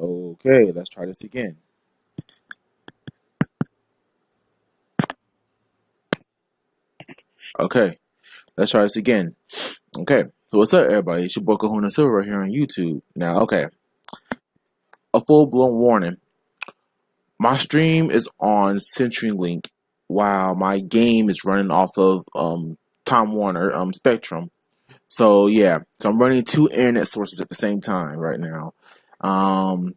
Okay, let's try this again. Okay, let's try this again. Okay, so what's up, everybody? It's your boy Kahuna Silver right here on YouTube. Now, okay, a full blown warning. My stream is on CenturyLink while my game is running off of Time Warner Spectrum. So yeah, so I'm running two internet sources at the same time right now. Um,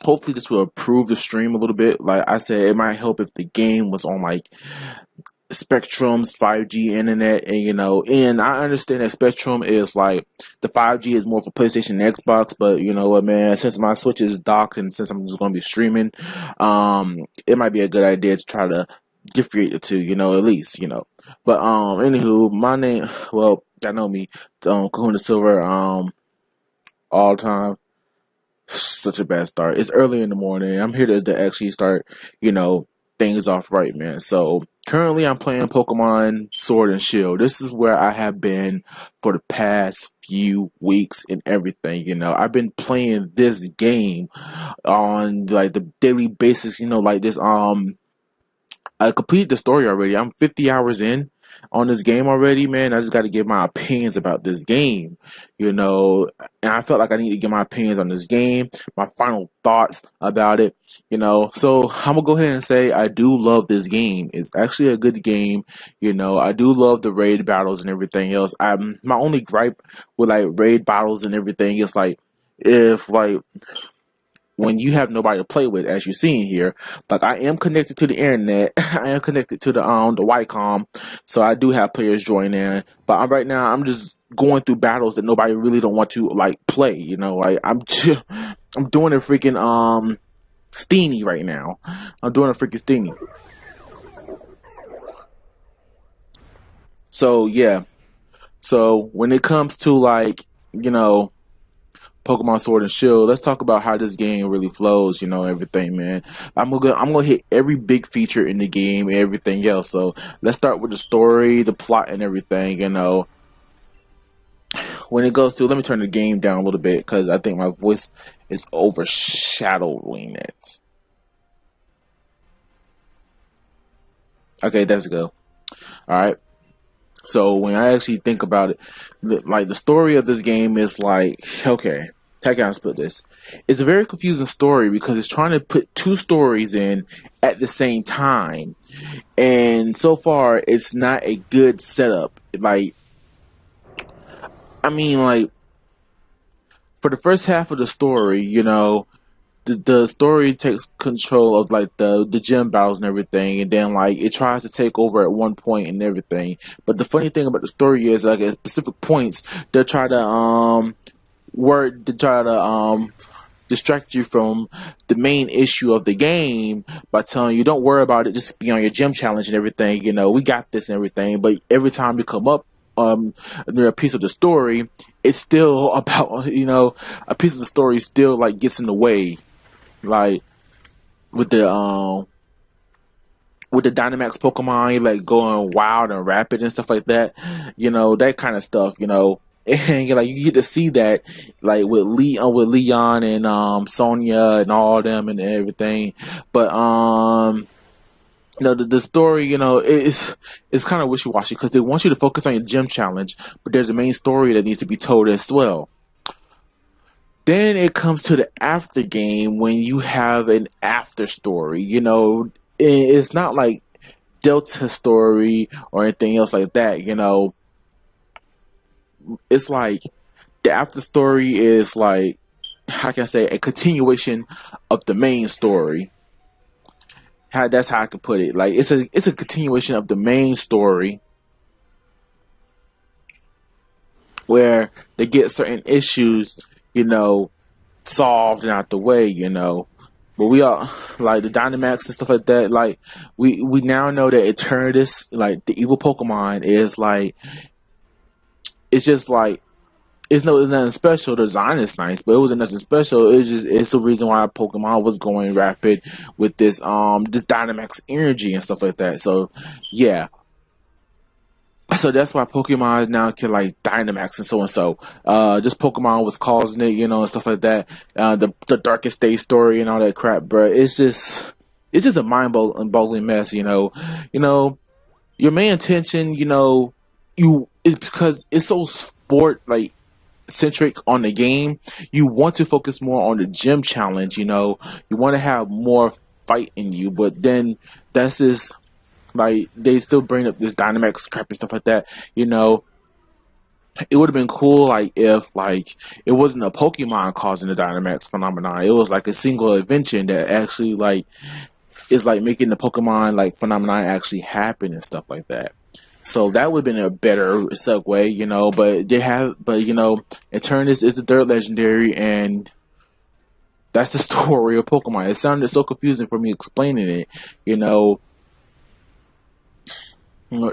Hopefully this will improve the stream a little bit. Like I said, it might help if the game was on like Spectrum's 5G internet, and I understand that Spectrum is like the 5G is more for PlayStation and Xbox, but you know what, man, since my Switch is docked and since I'm just going to be streaming, it might be a good idea to try to differentiate the two, at least, but anywho, my name, well, y'all know me, Kahuna Silver, all time. Such a bad start. It's early in the morning. I'm here to actually start, things off right, man. So currently I'm playing Pokemon Sword and Shield. This is where I have been for the past few weeks and everything, I've been playing this game on like the daily basis, like this I completed the story already. I'm 50 hours in on this game already, man. I just got to give my opinions about this game, and I felt like I need to give my opinions on this game, my final thoughts about it, So I'm going to go ahead and say I do love this game. It's actually a good game, I do love the raid battles and everything else. My only gripe with like raid battles and everything is like, if like when you have nobody to play with, as you're seeing here, like I am connected to the internet, I am connected to the Wycom, so I do have players join in. But right now I'm just going through battles that nobody really don't want to like play. Like I'm doing a freaking Steenie right now. I'm doing a freaking Steenie. So yeah. So when it comes to like Pokemon Sword and Shield, let's talk about how this game really flows, everything, man. I'm gonna hit every big feature in the game and everything else. So let's start with the story, the plot, and everything. When it goes to, let me turn the game down a little bit because I think my voice is overshadowing it. Okay, let's go. All right. So when I actually think about it, like the story of this game is like, okay, how can I split this? It's a very confusing story because it's trying to put two stories in at the same time, and so far it's not a good setup. Like, I mean, like for the first half of the story, the story takes control of like the gym battles and everything, and then like it tries to take over at one point and everything. But the funny thing about the story is like at specific points they'll try to distract you from the main issue of the game by telling you don't worry about it, just be on your gym challenge and everything. We got this and everything. But every time you come up near a piece of the story, it's still about a piece of the story still like gets in the way. Like with the Dynamax Pokemon, like going wild and rapid and stuff like that, that kind of stuff, and you get to see that like with Leon and Sonia and all them and everything, but the story, it's kind of wishy-washy because they want you to focus on your gym challenge, but there's a main story that needs to be told as well. Then it comes to the after game when you have an after story. It's not like Delta story or anything else like that. It's like the after story is like, how can I say, a continuation of the main story. That's how I could put it. Like it's a continuation of the main story where they get certain issues, solved and out the way, But we are like the Dynamax and stuff like that. Like we now know that Eternatus, like the evil Pokemon, is like it's just like it's nothing special. The design is nice, but it wasn't nothing special. It's the reason why Pokemon was going rapid with this this Dynamax energy and stuff like that. So yeah. So that's why Pokemon now can like Dynamax and so and so. Just Pokemon was causing it, and stuff like that. The Darkest Day story and all that crap, bro. It's just a mind-boggling mess, You know, your main intention, is because it's so sport like centric on the game. You want to focus more on the gym challenge. You want to have more fight in you, but then that's just like they still bring up this Dynamax crap and stuff like that. It would have been cool like if like it wasn't a Pokemon causing the Dynamax phenomenon. It was like a single invention that actually like is like making the Pokemon like phenomenon actually happen and stuff like that. So that would have been a better segue. But in turn, this is the third legendary, and that's the story of Pokemon. It sounded so confusing for me explaining it. You know,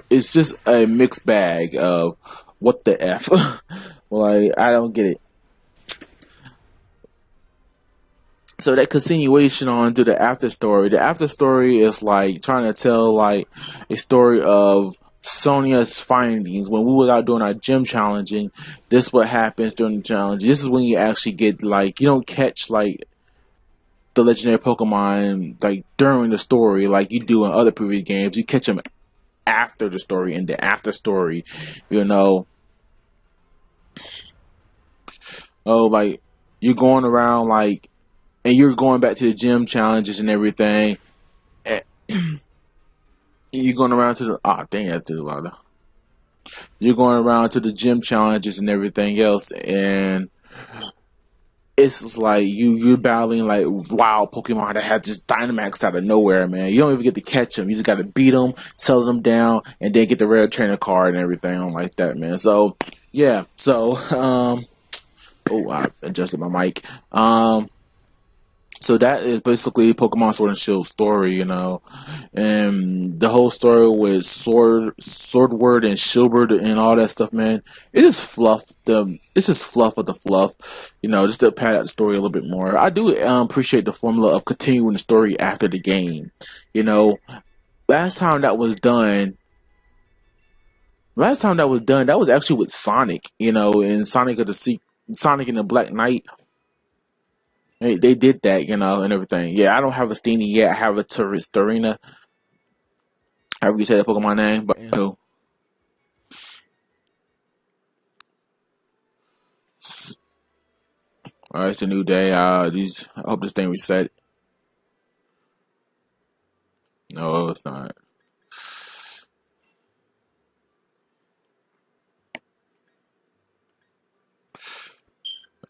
it's just a mixed bag of what the f. Like I don't get it. So that continuation on to the after story. The after story is like trying to tell like a story of Sonia's findings when we were out doing our gym challenging. This what happens during the challenge. This is when you actually get like you don't catch like the legendary Pokemon like during the story like you do in other previous games. You catch them after the story, and the after story, you know. Oh, like you're going around like, and you're going back to the gym challenges and everything. And you're going around to the dang, that's too loud. You're going around to the gym challenges and everything else, and it's just like you're battling like wild Pokemon that have just Dynamax out of nowhere, man. You don't even get to catch them. You just got to beat them, settle them down, and then get the rare trainer card and everything like that, man. So yeah, so oh, I adjusted my mic. So that is basically Pokemon Sword and Shield story, and the whole story with Swordward and Shieldward and all that stuff, man. It's just fluff of the fluff, just to pad out the story a little bit more. I do appreciate the formula of continuing the story after the game. Last time that was done, that was actually with Sonic, in Sonic and the Black Knight. They did that, and everything. Yeah, I don't have a Steenie yet. I have a Starina. However you say the Pokemon name, but alright, it's a new day. I hope this thing reset. No, it's not.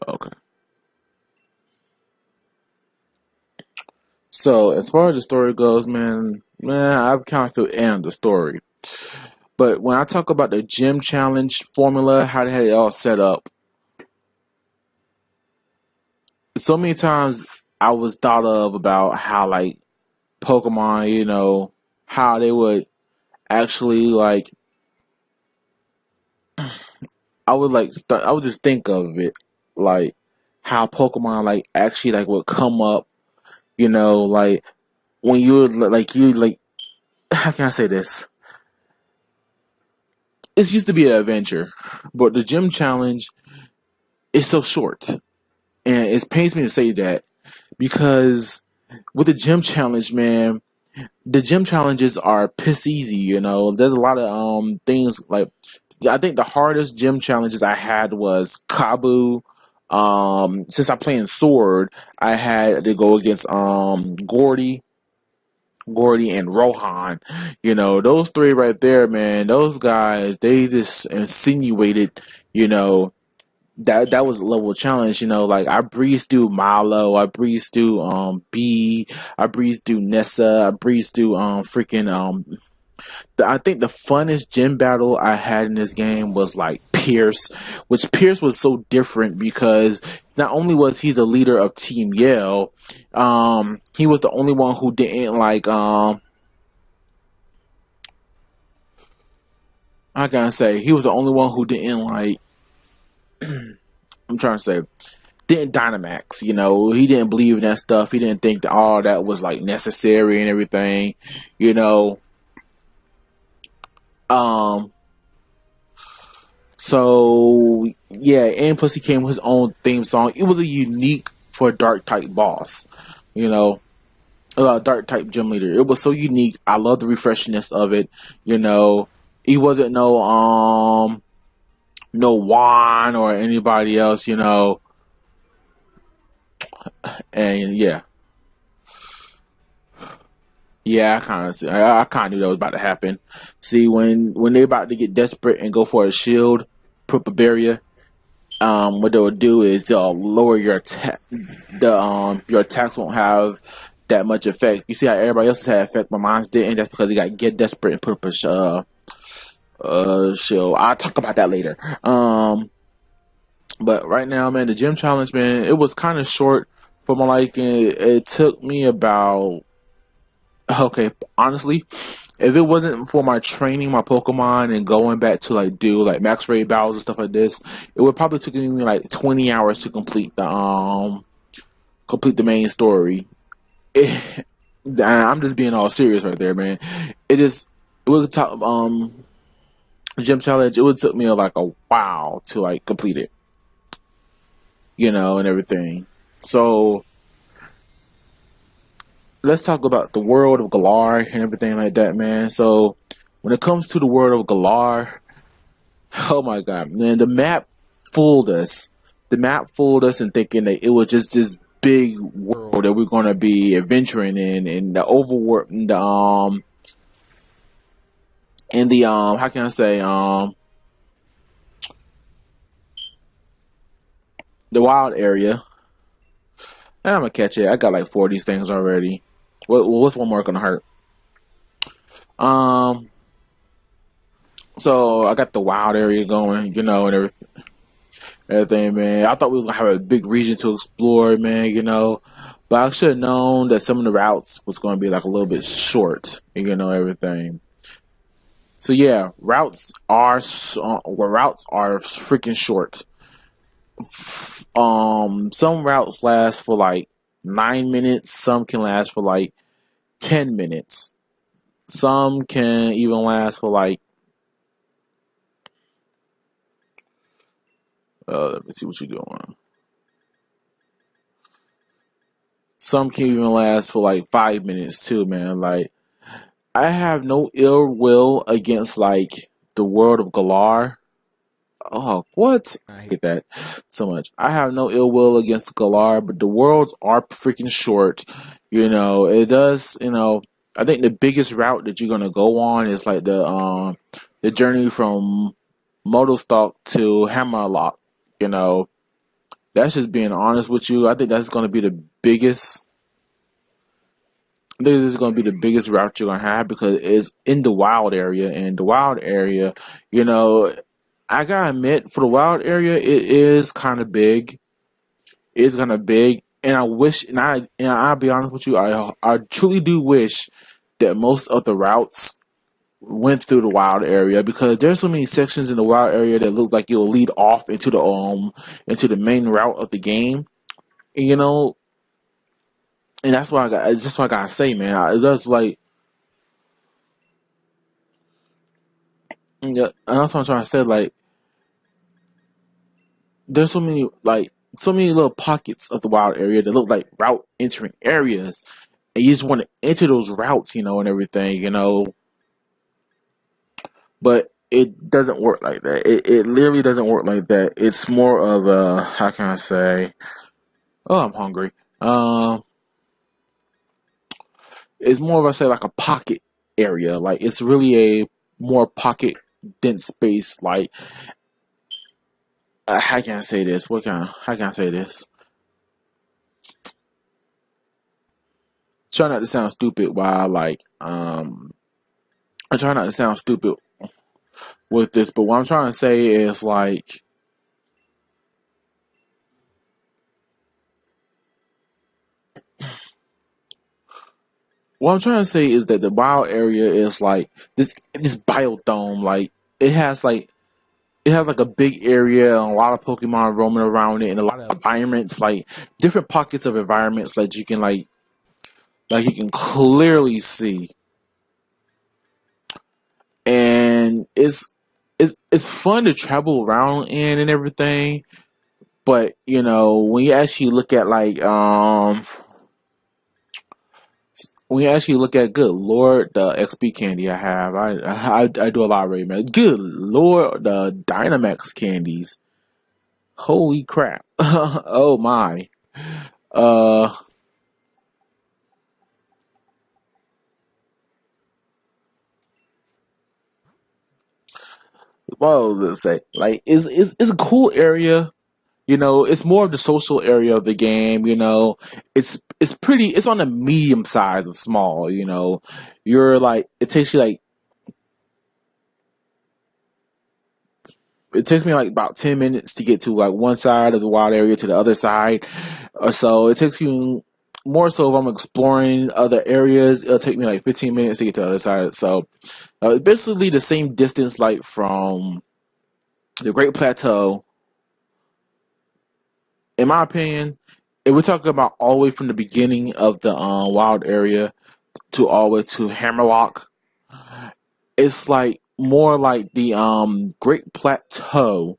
Okay. So as far as the story goes, man, I kind of feel the story. But when I talk about the gym challenge formula, how they had it all set up, so many times I was thought of about how like Pokemon, how they would actually like. I would just think of it like how Pokemon like actually like would come up, like when you how can I say this? It used to be an adventure, but the gym challenge is so short, and it pains me to say that because with the gym challenge, man, the gym challenges are piss easy. There's a lot of things like I think the hardest gym challenges I had was Kabu. Since I'm playing Sword, I had to go against Gordy and Rohan. Those three right there, man. Those guys, they just insinuated, that was a level of challenge. Like I breezed through Milo, I breezed through B, I breezed through Nessa, I breezed through freaking I think the funnest gym battle I had in this game was like Pierce, which Pierce was so different because not only was he the leader of Team Yell, he was the only one who didn't like I gotta say he was the only one who didn't like I'm trying to say didn't Dynamax, he didn't believe in that stuff. He didn't think that all that was like necessary and everything, um So yeah, and plus he came with his own theme song. It was a unique for a dark type boss, you know, dark type gym leader. It was so unique. I love the refreshingness of it. You know, he wasn't no Juan or anybody else. You know, and yeah. Yeah, I kind of knew that was about to happen. See, when they about to get desperate and go for a shield, put Barbaria, what they'll do is they'll lower your attack. Your attacks won't have that much effect. You see how everybody else had effect, but mine didn't. That's because they got get desperate and put up a shield. I'll talk about that later. But right now, man, the gym challenge, man, it was kind of short for my liking. It took me about okay, honestly, if it wasn't for my training my Pokemon and going back to like do like max raid battles and stuff like this, it would probably took me like 20 hours to complete the main story. I'm just being all serious right there, man. It would top gym challenge. It would took me like a while to like complete it, you know, and everything. So let's talk about the world of Galar and everything like that, man. So when it comes to the world of Galar, oh my god, man, the map fooled us. The map fooled us in thinking that it was just this big world that we're gonna be adventuring in the overworld, in the how can I say the wild area. And I'm gonna catch it. I got like 4 of these things already. What's one more gonna hurt? Um, so I got the wild area going, you know, and everything, man. I thought we was gonna have a big region to explore, man, you know. But I should have known that some of the routes was gonna be like a little bit short, you know, everything. So yeah, routes are freaking short. Some routes last for like 9 minutes. Some can last for like 10 minutes. Some can even last for like let me see what you're doing. Some can even last for like 5 minutes too, man. Like I have no ill will against like the world of Galar. Oh, what? I hate that so much. I have no ill will against Galar, but the worlds are freaking short. You know, it does. You know, I think the biggest route that you're gonna go on is like the journey from Modostalk to Hammerlock. You know, that's just being honest with you. I think that's gonna be the biggest. I think this is going to be the biggest route you're going to have because it's in the wild area. And the wild area, you know, I gotta admit, for the wild area, it is kind of big. It's kind of big, and I wish, and I'll be honest with you, I truly do wish that most of the routes went through the wild area because there's so many sections in the wild area that look like it'll lead off into the main route of the game, and, you know, and that's why I got. It's just what I gotta say, man. That's like, yeah, and that's what I'm trying to say. Like, there's so many little pockets of the wild area that look like route entering areas, and you just want to enter those routes, you know, and everything, you know. But it doesn't work like that. It literally doesn't work like that. It's more of a, how can I say? Oh, I'm hungry. Um, it's more of, I say, like a pocket area. Like it's really a more pocket dense space. Like how can I say this? How can I say this? Try not to sound stupid while like I try not to sound stupid with this, but what I'm trying to say is like what I'm trying to say is that the wild area is like this biodome, like it has like it has like a big area and a lot of Pokemon roaming around it and a lot of environments, like different pockets of environments that you can like you can clearly see. And it's fun to travel around in and everything, but when you actually look at like when you actually look at, good lord, the XP candy I have, I do a lot of raid, man. Good lord, the Dynamax candies. Holy crap. Oh my. Uh what was I gonna say? Like it's a cool area. It's more of the social area of the game. It's pretty. It's on the medium size of small. You're like it takes you like it takes me like about 10 minutes to get to like one side of the wild area to the other side, or so. It takes you more so if I'm exploring other areas. It'll take me like 15 minutes to get to the other side. So it's basically the same distance like from the Great Plateau, in my opinion. If we're talking about all the way from the beginning of the wild area to all the way to Hammerlock, it's like more like the Great Plateau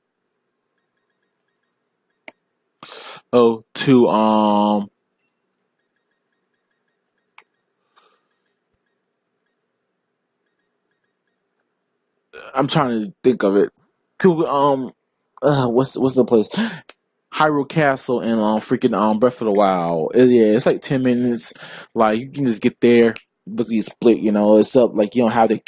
to I'm trying to think of it, to what's the place, Hyrule Castle and freaking Breath of the Wild. Yeah, it's like 10 minutes. Like you can just get there, look at you split. It's up like you don't have to like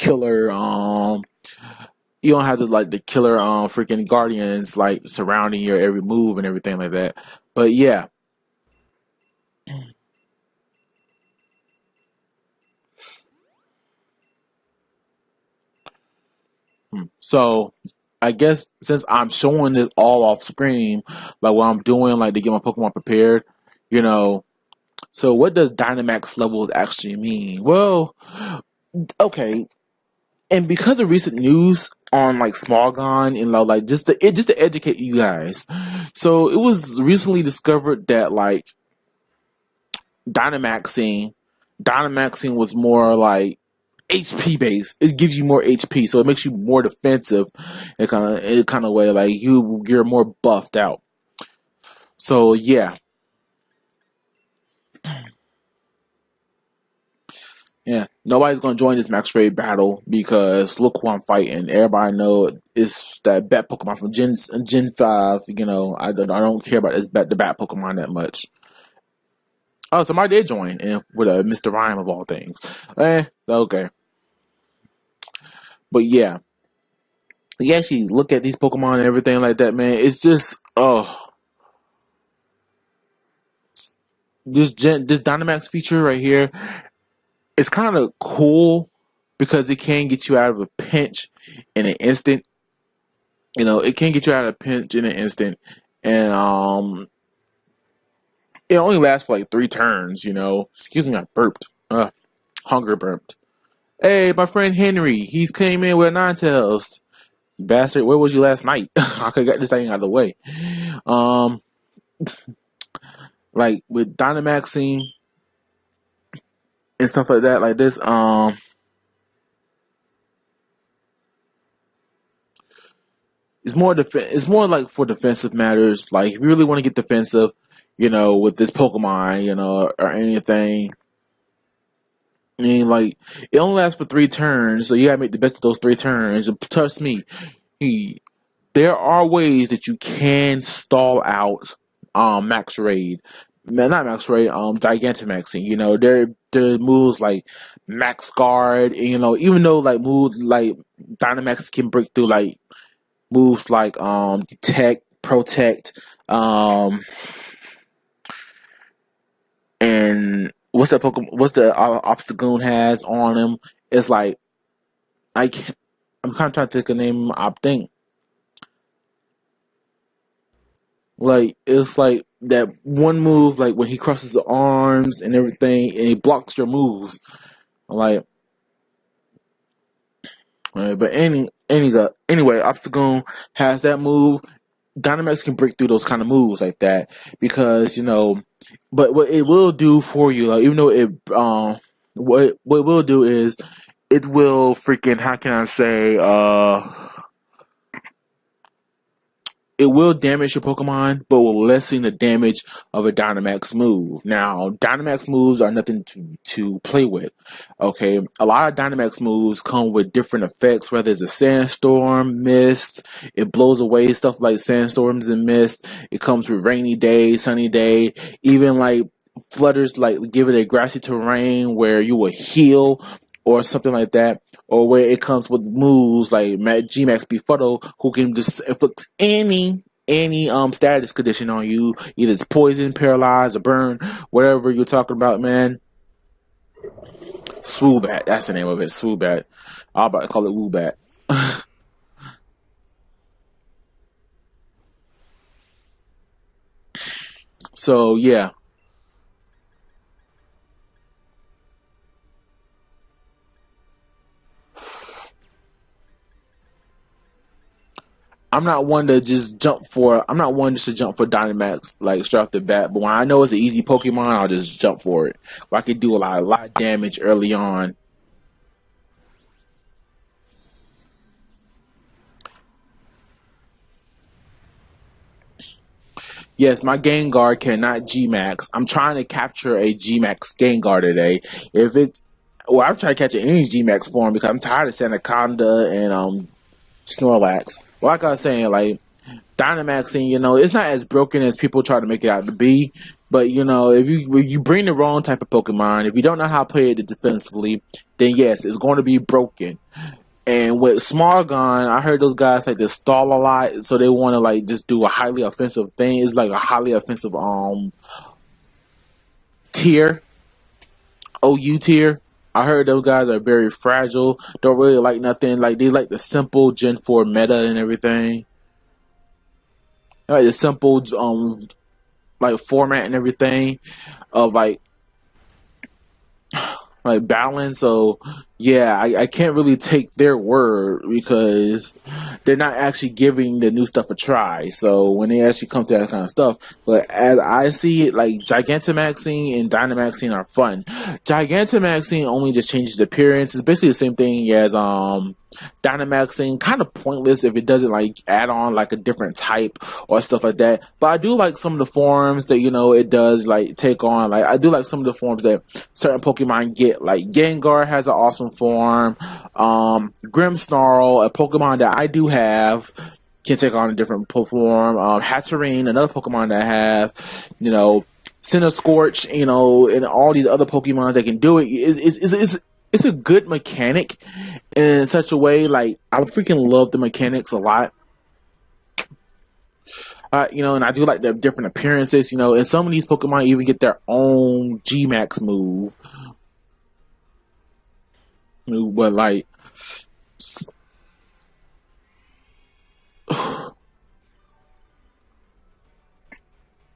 the killer freaking guardians like surrounding your every move and everything like that. But yeah. So I guess since I'm showing this all off screen, like what I'm doing, like to get my Pokemon prepared, you know. So what does Dynamax levels actually mean? Well, okay, and because of recent news on like Smogon and like just to educate you guys, so it was recently discovered that like Dynamaxing, Dynamaxing was more like HP based. It gives you more HP, so it makes you more defensive in kind of way. Like you're more buffed out. So yeah, yeah. Nobody's gonna join this max raid battle because look who I'm fighting. Everybody know it's that bat Pokemon from Gen 5. I don't care about the bat Pokemon that much. Oh, somebody did join, and with a Mr. Rhyme of all things. Okay, but yeah, you actually look at these Pokemon and everything like that, man. It's just this Dynamax feature right here. It's kind of cool because it can get you out of a pinch in an instant. It can get you out of a pinch in an instant, and it only lasts for like 3 turns. Excuse me, I burped. Hunger burped. Hey, my friend Henry, he's came in with Ninetales. Bastard, where was you last night? I could get this thing out of the way. Um, like with Dynamaxing and stuff like that, like this. It's more like for defensive matters. Like if you really want to get defensive, with this Pokemon, or anything. I mean, like it only lasts for 3 turns, so you gotta make the best of those 3 turns. And trust me, he, there are ways that you can stall out Max Raid. Not Max Raid, Gigantamaxing. There are moves like Max Guard, and, even though like moves like Dynamax can break through like moves like Detect, Protect, and what's that Pokemon? What's the Obstagoon has on him? It's like I can't, I'm kind of trying to think of the name. I think like it's like that one move, like when he crosses the arms and everything, and he blocks your moves. Like, but anyway, Obstagoon has that move. Dynamax can break through those kind of moves like that because but what it will do for you, like even though what it will do is it will freaking, how can I say, it will damage your Pokemon, but will lessen the damage of a Dynamax move. Now, Dynamax moves are nothing to play with. Okay, a lot of Dynamax moves come with different effects, whether it's a sandstorm, mist, it blows away stuff like sandstorms and mist. It comes with rainy day, sunny day, even like flutters, like give it a grassy terrain where you will heal or something like that, or where it comes with moves like Gmax Befuddle, who can just inflict any status condition on you, either it's poison, paralyze, or burn, whatever you're talking about, man. Swoobat, that's the name of it, Swoobat. I'm about to call it Woobat. So yeah. I'm not one just to jump for Dynamax like straight off the bat. But when I know it's an easy Pokemon, I'll just jump for it. I could do a lot of damage early on. Yes, my Gengar cannot G-Max. I'm trying to capture a G-Max Gengar today. If it's well, I'm trying to catch any G-Max form because I'm tired of Sandaconda and Snorlax. Like I was saying, like Dynamaxing, it's not as broken as people try to make it out to be. But if you bring the wrong type of Pokemon, if you don't know how to play it defensively, then yes, it's going to be broken. And with Smargon, I heard those guys like to stall a lot, so they want to like just do a highly offensive thing. It's like a highly offensive tier, OU tier. I heard those guys are very fragile. Don't really like nothing. Like they like the simple Gen 4 meta and everything. Like the simple like format and everything of like balance. So yeah, I can't really take their word because they're not actually giving the new stuff a try. So when they actually come to that kind of stuff, but as I see it, like Gigantamaxing and Dynamaxing are fun. Gigantamaxing only just changes the appearance. It's basically the same thing as Dynamaxing, kind of pointless if it doesn't like add on like a different type or stuff like that. But I do like some of the forms that it does like take on. Like I do like some of the forms that certain Pokemon get. Like Gengar has an awesome form. Grimmsnarl, a Pokemon that I do have, can take on a different form. Hatterene, another Pokemon that I have. Centiskorch, and all these other Pokemon that can do it. It's a good mechanic in such a way. Like I freaking love the mechanics a lot. And I do like the different appearances. And some of these Pokemon even get their own G-Max move. But like,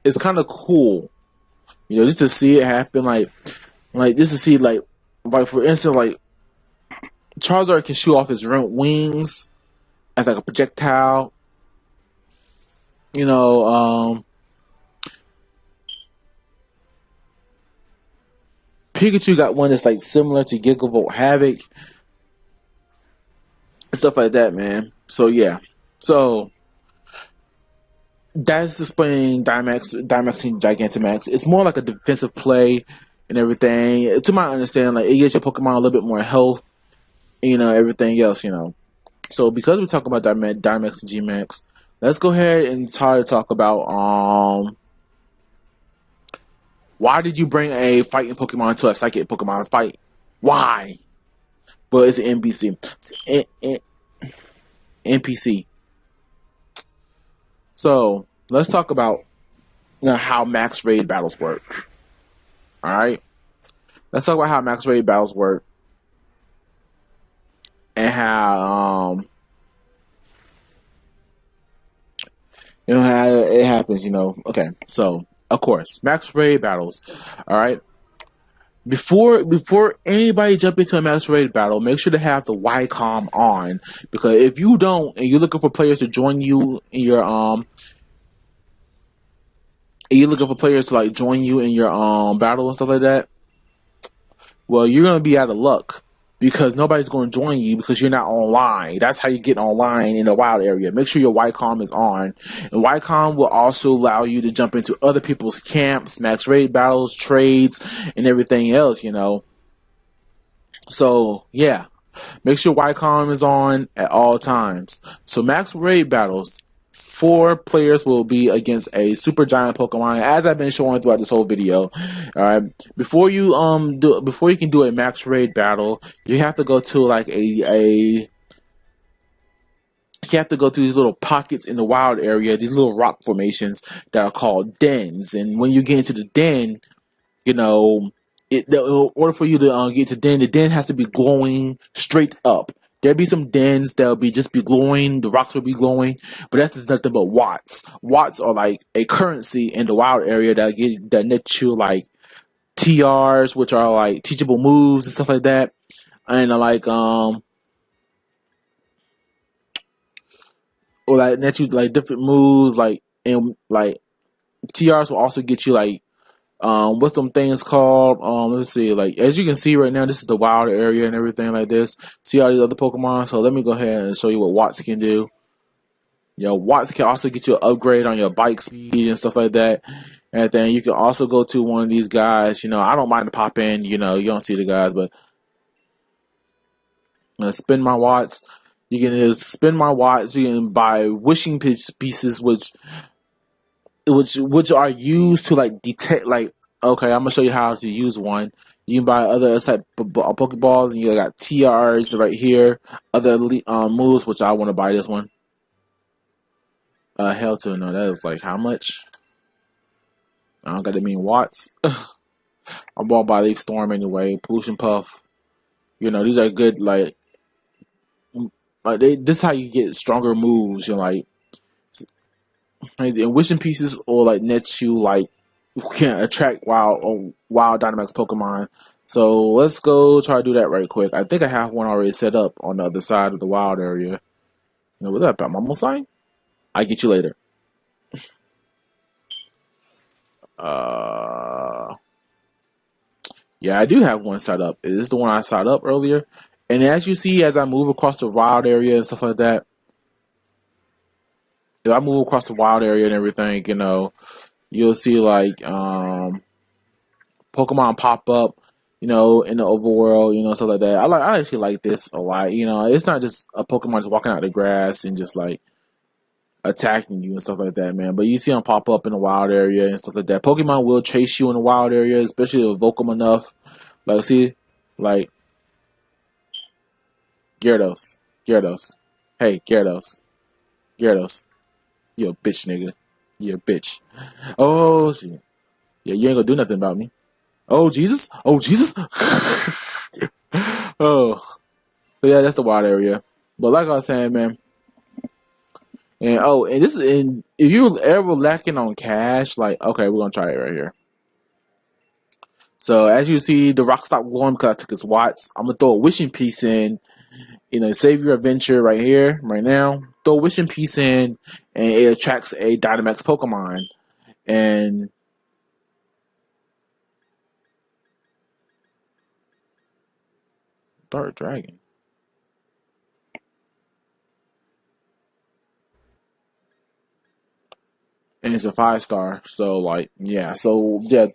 it's kind of cool, just to see it happen. Like just to see like for instance, like Charizard can shoot off his wings as like a projectile. You know, Pikachu got one that's like similar to Gigavolt Havoc and stuff like that, man. So yeah, so that's explaining Dynamax and Gigantamax. It's more like a defensive play and everything. To my understanding, like it gives your Pokemon a little bit more health, everything else, So because we're talking about Dynamax and G-Max, let's go ahead and try to talk about why did you bring a fighting Pokemon to a psychic Pokemon fight? Why? Well, it's an NPC. NPC. So let's talk about how max raid battles work. All right, let's talk about how max raid battles work and how how it happens. Okay, so of course, max raid battles. All right. Before anybody jump into a max raid battle, make sure to have the YCOM on, because if you don't and you're looking for players to join you in your you're looking for players to join you in your battle and stuff like that, well, you're gonna be out of luck, because nobody's going to join you because you're not online. That's how you get online in the wild area. Make sure your Wycom is on. And Wycom will also allow you to jump into other people's camps, max raid battles, trades, and everything else, you know. So, yeah. Make sure Wycom is on at all times. So, max raid battles. 4 players will be against a super giant Pokemon, as I've been showing throughout this whole video. Alright. Before you can do a max raid battle, you have to go to like you have to go through these little pockets in the wild area, these little rock formations that are called dens. And when you get into the den, you know, in order for you to get to the den has to be glowing straight up. There'll be some dens that'll just be glowing, the rocks will be glowing, but that's just nothing but watts. Watts are like a currency in the wild area that nets you like TRs, which are like teachable moves and stuff like that. And or like net you like different moves, like, and like TRs will also get you like what's some things called? Let's see. Like, as you can see right now, this is the wild area and everything like this. See all these other Pokemon? So let me go ahead and show you what Watts can do. You know, Watts can also get you an upgrade on your bike speed and stuff like that. And then you can also go to one of these guys. You know, I don't mind to pop in. You know, you don't see the guys, but spin my Watts. You can spin my Watts. You can buy wishing pieces, which are used to like detect, like, okay, I'm gonna show you how to use one. You can buy other type of Pokeballs, and you got TRs right here. Other moves, which I want to buy this one. Hell to no, that is like how much? I don't got to mean watts. I'm bought by Leaf Storm anyway. Pollution Puff. You know, these are good. Like this is how you get stronger moves. You know, like. And wishing pieces or like net you like can attract wild Dynamax Pokemon. So let's go try to do that right quick. I think I have one already set up on the other side of the wild area. You know, what's up, Momo sign? I get you later. Yeah, I do have one set up. Is this the one I set up earlier? And as you see, as I move across the wild area and stuff like that, if I move across the wild area and everything, you know, you'll see like Pokemon pop up, you know, in the overworld, you know, stuff like that. I actually like this a lot. You know, it's not just a Pokemon just walking out the grass and just like attacking you and stuff like that, man. But you see them pop up in the wild area and stuff like that. Pokemon will chase you in the wild area, especially if you evoke them enough. Like, see, like Gyarados. Hey, Gyarados. You a bitch, nigga. You a bitch. Oh shit. Yeah, you ain't gonna do nothing about me. Oh Jesus. Oh Jesus. Oh. So yeah, that's the wild area. But like I was saying, man. And this is if you're ever lacking on cash, like, okay, we're gonna try it right here. So as you see, the rock stop glowing because I took his watts. I'm gonna throw a wishing piece in. You know, save your adventure right here, right now. Throw a wishing piece in, and it attracts a Dynamax Pokemon. And Dark Dragon. And it's a 5-star. So like, yeah. So yeah.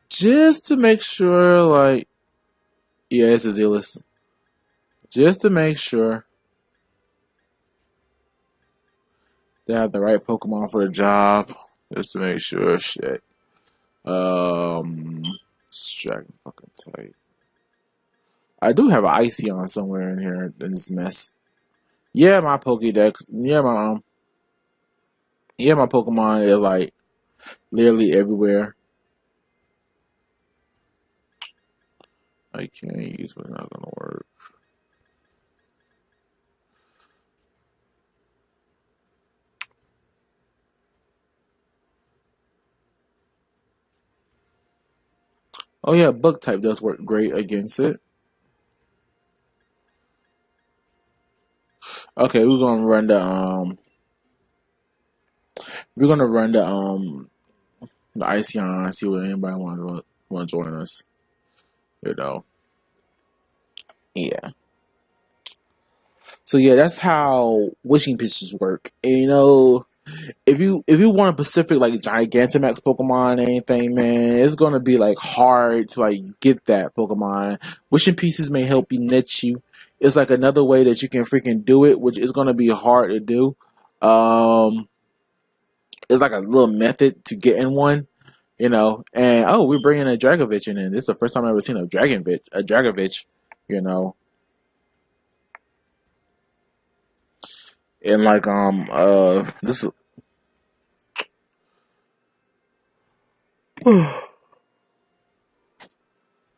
Just to make sure, like, yeah, it's a Zealous. Just to make sure they have the right Pokemon for the job. Just to make sure, shit. Dragon fucking tight. I do have an Iceon somewhere in here in this mess. Yeah, my Pokédex. Yeah, my Pokemon is like literally everywhere. I can't use, but it's not gonna work. Oh yeah, Bug type does work great against it. Okay, we're gonna run the Iceon and see what anybody wants. want to join us. You know, yeah. So yeah, that's how wishing pieces work. And, you know, if you want a specific like Gigantamax Pokemon or anything, man, it's gonna be like hard to like get that Pokemon. Wishing pieces may help you niche you. It's like another way that you can freaking do it, which is gonna be hard to do. Um, it's like a little method to getting one, you know. And oh, we're bringing a Dragovich in. This is the first time I've ever seen a Dragovich, you know. And like this.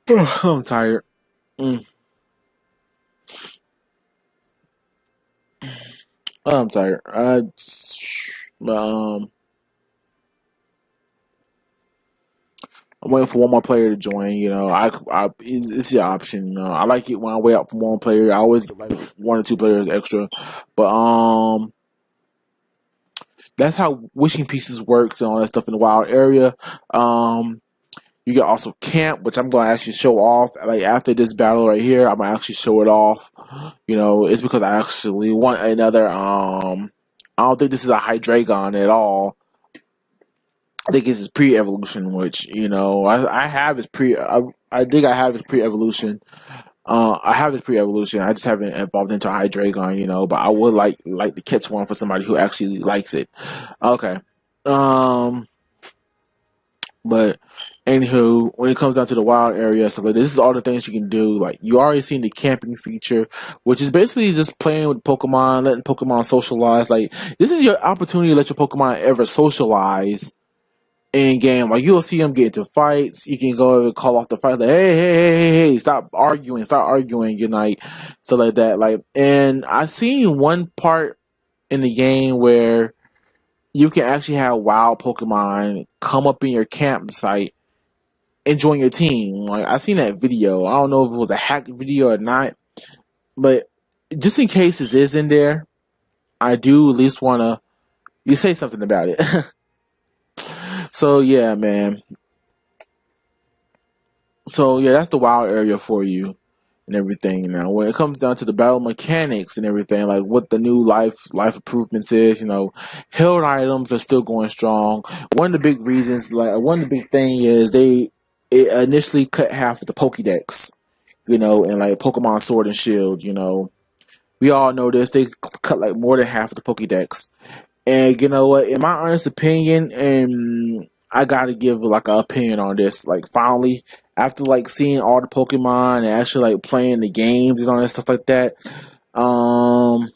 I'm tired. Mm, I'm tired. Um, I'm waiting for one more player to join. You know, it's the option. You know, I like it when I wait out for one player. I always get like one or two players extra, but that's how wishing pieces works and all that stuff in the wild area. Um, you can also camp, which I'm going to actually show off. Like after this battle right here, I'm gonna actually show it off. You know, it's because I actually want another. I don't think this is a Hydreigon at all. I think it's his pre-evolution, which you know I have his pre. I think I have his pre-evolution. I have his pre-evolution. I just haven't evolved into a Hydreigon, you know. But I would like to catch one for somebody who actually likes it. Okay. Um. But anywho, when it comes down to the wild area stuff like this is all the things you can do. Like you already seen the camping feature, which is basically just playing with Pokemon, letting Pokemon socialize. Like this is your opportunity to let your Pokemon ever socialize in game. Like you'll see them get into fights. You can go and call off the fight like, hey, stop arguing, good night, stuff like that. Like, and I seen one part in the game where you can actually have wild Pokemon come up in your campsite and join your team. Like I seen that video. I don't know if it was a hacked video or not, but just in case it is in there, I do at least wanna you say something about it. So yeah, man. So yeah, that's the wild area for you and everything. Now, when it comes down to the battle mechanics and everything, like what the new life improvements is, you know, held items are still going strong. One of the big reasons, like one of the big thing is it initially cut half of the Pokédex, you know, and like Pokemon Sword and Shield, you know. We all know this. They cut like more than half of the Pokédex. And you know what? In my honest opinion, and I gotta give like an opinion on this. Like finally, after like seeing all the Pokemon and actually like playing the games and all that stuff like that, um,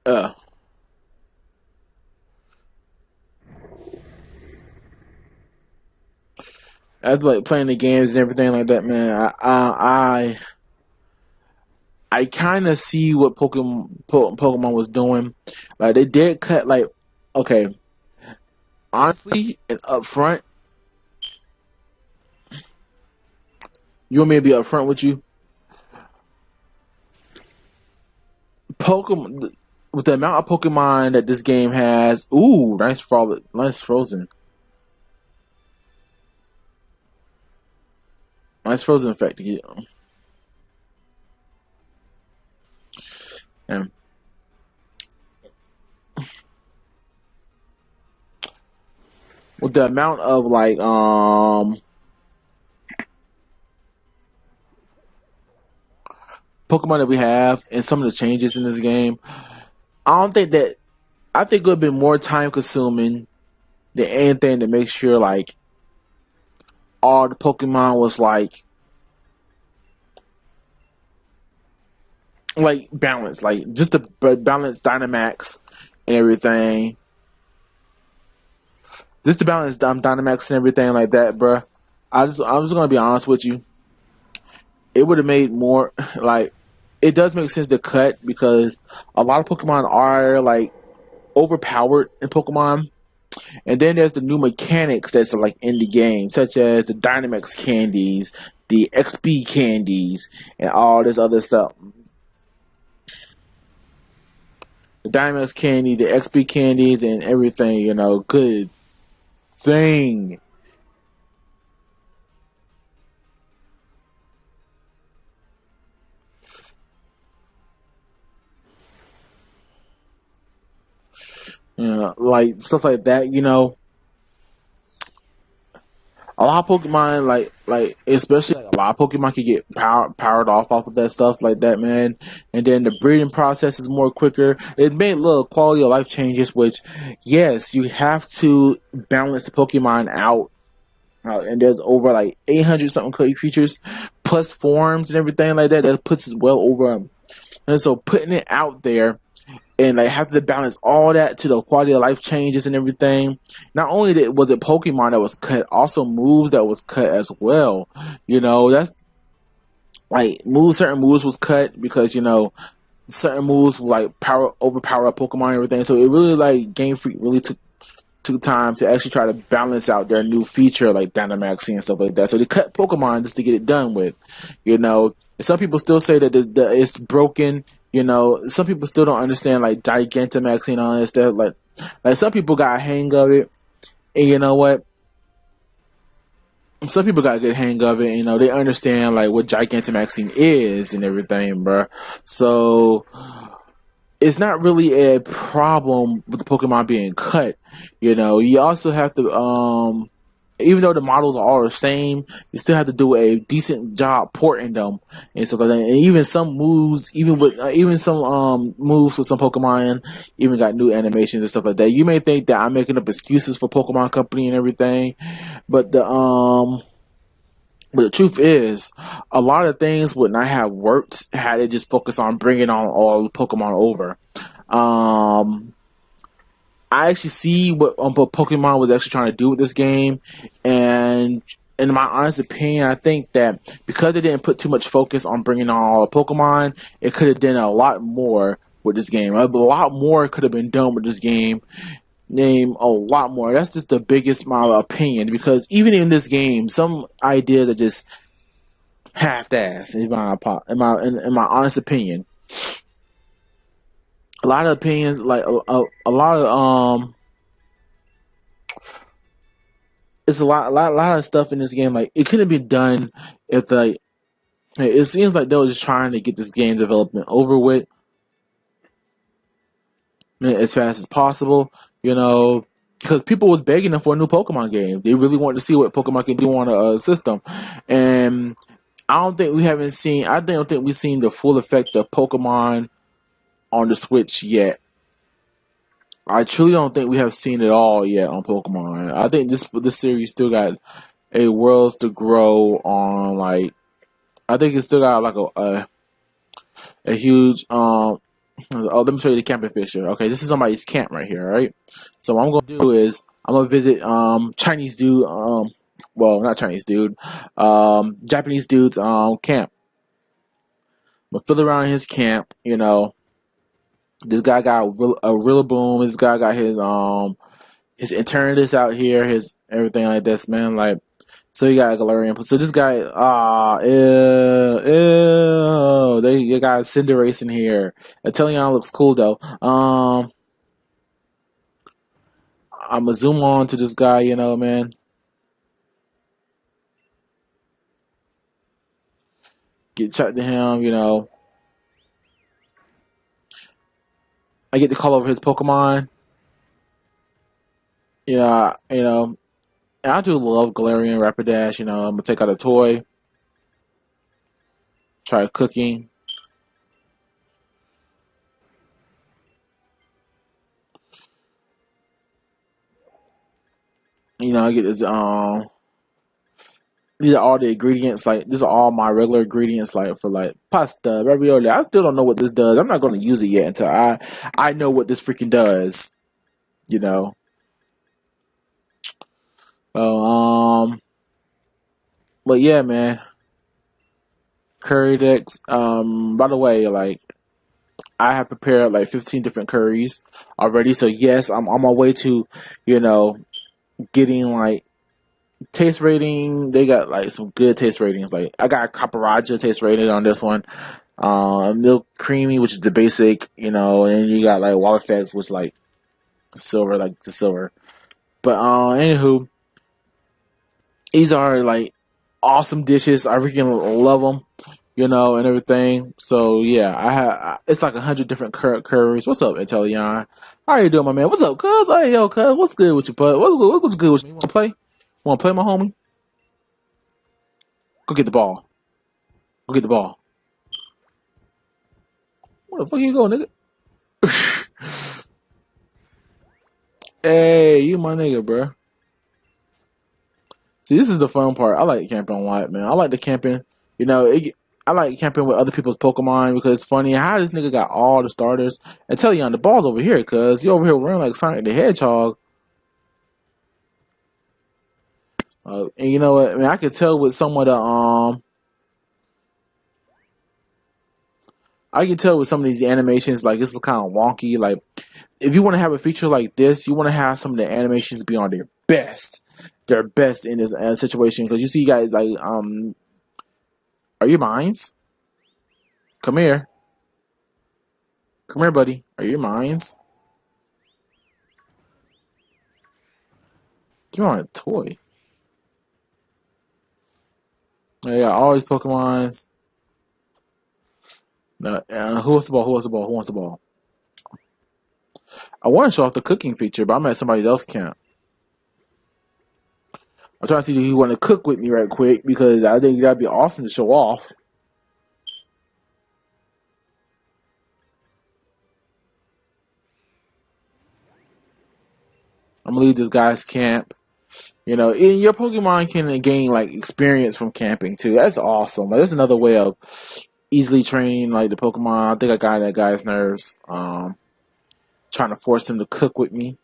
uh, after like playing the games and everything like that, man, I kind of see what Pokemon was doing. Like they did cut like okay, honestly and upfront. You want me to be upfront with you? Pokemon with the amount of Pokemon that this game has. Ooh, nice frozen, nice frozen effect to get. And with the amount of like Pokemon that we have and some of the changes in this game, I don't think that I think it would have been more time consuming than anything to make sure like all the Pokemon was like balanced, like just the balance Dynamax and everything. Just the balance Dynamax and everything like that, bruh. I'm just gonna be honest with you. It would have made more like it does make sense to cut because a lot of Pokemon are like overpowered in Pokemon. And then there's the new mechanics that's like in the game, such as the Dynamax candies, the XP candies, and all this other stuff. the Dynamax candy, the XP candies, and everything. Good thing. Like stuff like that. A lot of Pokemon, like especially like a lot of Pokemon can get powered off of that stuff like that, man. And then the breeding process is more quicker. It made little quality of life changes, which yes, you have to balance the Pokemon out. And there's over like 800 something creatures plus forms and everything like that. That puts it well over them. And so putting it out there and like have to balance all that to the quality of life changes and everything. Not only was it Pokemon that was cut, also moves that was cut as well. That's like certain moves was cut because certain moves like overpower a Pokemon and everything. So it really like Game Freak really took time to actually try to balance out their new feature like Dynamaxing and stuff like that. So they cut Pokemon just to get it done with. And some people still say that it's broken. Some people still don't understand like Gigantamaxing and all that stuff. Like some people got a hang of it, and you know what? Some people got a good hang of it. They understand like what Gigantamaxing is and everything, bro. So it's not really a problem with the Pokemon being cut. You also have to even though the models are all the same, you still have to do a decent job porting them and stuff like that. And even some moves, even some moves with some Pokemon, even got new animations and stuff like that. You may think that I'm making up excuses for Pokemon Company and everything, but the truth is, a lot of things would not have worked had it just focused on bringing on all the Pokemon over. I actually see what Pokemon was actually trying to do with this game, and in my honest opinion, I think that because they didn't put too much focus on bringing on all the Pokemon, it could have done a lot more with this game. A lot more could have been done with this game. Name a lot more. That's just the biggest my opinion, because even in this game, some ideas are just half-assed in my honest opinion. A lot of opinions, like a lot of it's a lot of stuff in this game. Like it could have been done if like it seems like they were just trying to get this game development over with as fast as possible. Because people was begging them for a new Pokemon game. They really wanted to see what Pokemon can do on a system, and I don't think we've seen the full effect of Pokemon on the Switch yet. I truly don't think we have seen it all yet on Pokemon. I think this series still got a worlds to grow on. Like, I think it's still got like a huge Oh, let me show you the camping picture. Okay, this is somebody's camp right here, right? So what I'm gonna do is I'm gonna visit Chinese dude well, not Chinese dude, Japanese dude's camp. I'm gonna fill around his camp. This guy got a Rillaboom. This guy got his Eternatus out here, his everything like this, man. Like, so you got a Galarian. So this guy, they got Cinderace in here. Atelion looks cool though. I'm gonna zoom on to this guy, man. Get chat to him, I get to call over his Pokemon. Yeah, and I do love Galarian Rapidash. I'm gonna take out a toy, try cooking. I get this. These are all the ingredients. Like, these are all my regular ingredients. Like for like pasta, ravioli. I still don't know what this does. I'm not gonna use it yet until I know what this freaking does. So but yeah, man. Curry decks. By the way, like I have prepared like 15 different curries already. So yes, I'm on my way to, getting like taste rating. They got like some good taste ratings. Like I got Copper Roger taste rating on this one. Milk Creamy, which is the basic, and then you got like Wobbuffets, which like silver, like the silver. But anywho, these are like awesome dishes. I freaking love them, and everything. So yeah, it's like 100 different curries. What's up, Italian? How you doing, my man? What's up, cuz? Hey, yo, cuz, what's good with you, bud? What's good with you? Want to play? Want to play, my homie? Go get the ball. Go get the ball. Where the fuck you go, nigga? Hey, you my nigga, bro. See, this is the fun part. I like camping a lot, man. I like the camping. I like camping with other people's Pokemon because it's funny how this nigga got all the starters. And tell you on the ball's over here, cuz you over here running like Sonic the Hedgehog. And you know what? I mean, I could tell with some of the I can tell with some of these animations, like it's kind of wonky. Like, if you want to have a feature like this, you want to have some of the animations be on their best in this situation. Because you see, guys, like, are you mines? Come here, buddy. Are you mines? You want a toy? Yeah, all these Pokemons. No, who wants the ball? Who wants the ball? Who wants the ball? I want to show off the cooking feature, but I'm at somebody else's camp. I'm trying to see if you want to cook with me right quick because I think that'd be awesome to show off. I'm gonna leave this guy's camp. In your Pokemon can gain like experience from camping too. That's awesome. Like, that's another way of easily training like the Pokemon. I think I got that guy's nerves. Trying to force him to cook with me.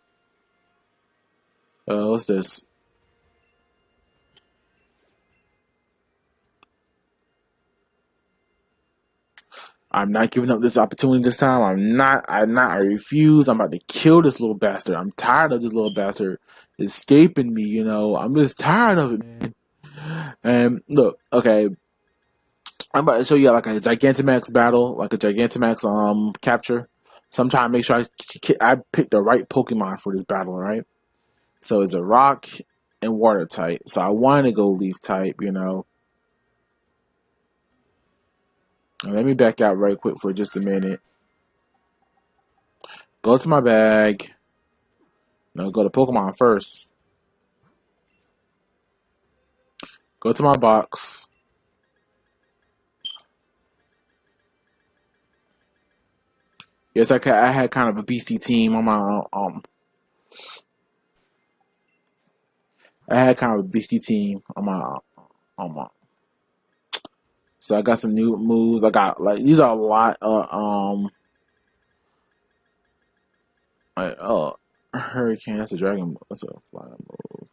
What's this? I'm not giving up this opportunity this time. I refuse. I'm about to kill this little bastard. I'm tired of this little bastard escaping me, I'm just tired of it, man. And look, okay. I'm about to show you like a Gigantamax battle, like a Gigantamax capture. So I'm trying to make sure I pick the right Pokemon for this battle, right? So it's a rock and water type. So I want to go leaf type, Let me back out right quick for just a minute. Go to my bag. No, go to Pokemon first. Go to my box. Yes, I had kind of a beastie team on my I had kind of a beastie team on my. So I got some new moves. I got like these are a lot. Like Hurricane. That's a dragon. That's a flying move.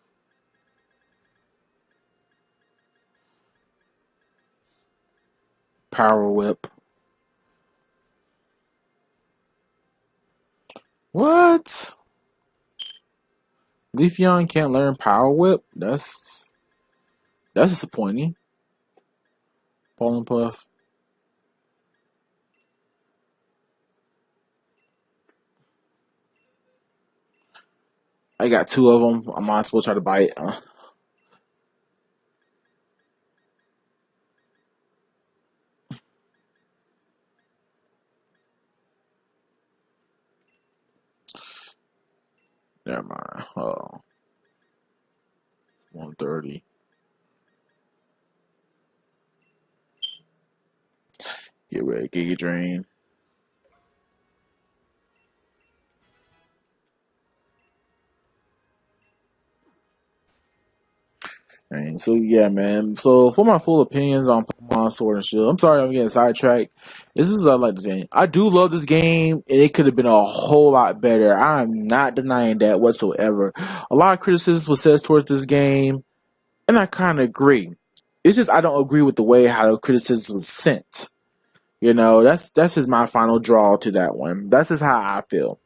Power Whip. What? Leafeon can't learn Power Whip? That's disappointing. Pollen Puff. I got two of them. I might as well try to bite. Never mind. 130. Get rid of Giga Drain. And so yeah, man. So for my full opinions on Pokemon Sword and Shield, I'm sorry I'm getting sidetracked. This is I like this game. I do love this game, and it could have been a whole lot better. I'm not denying that whatsoever. A lot of criticism was said towards this game, and I kind of agree. It's just I don't agree with the way how the criticism was sent. That's just my final draw to that one. That's just how I feel.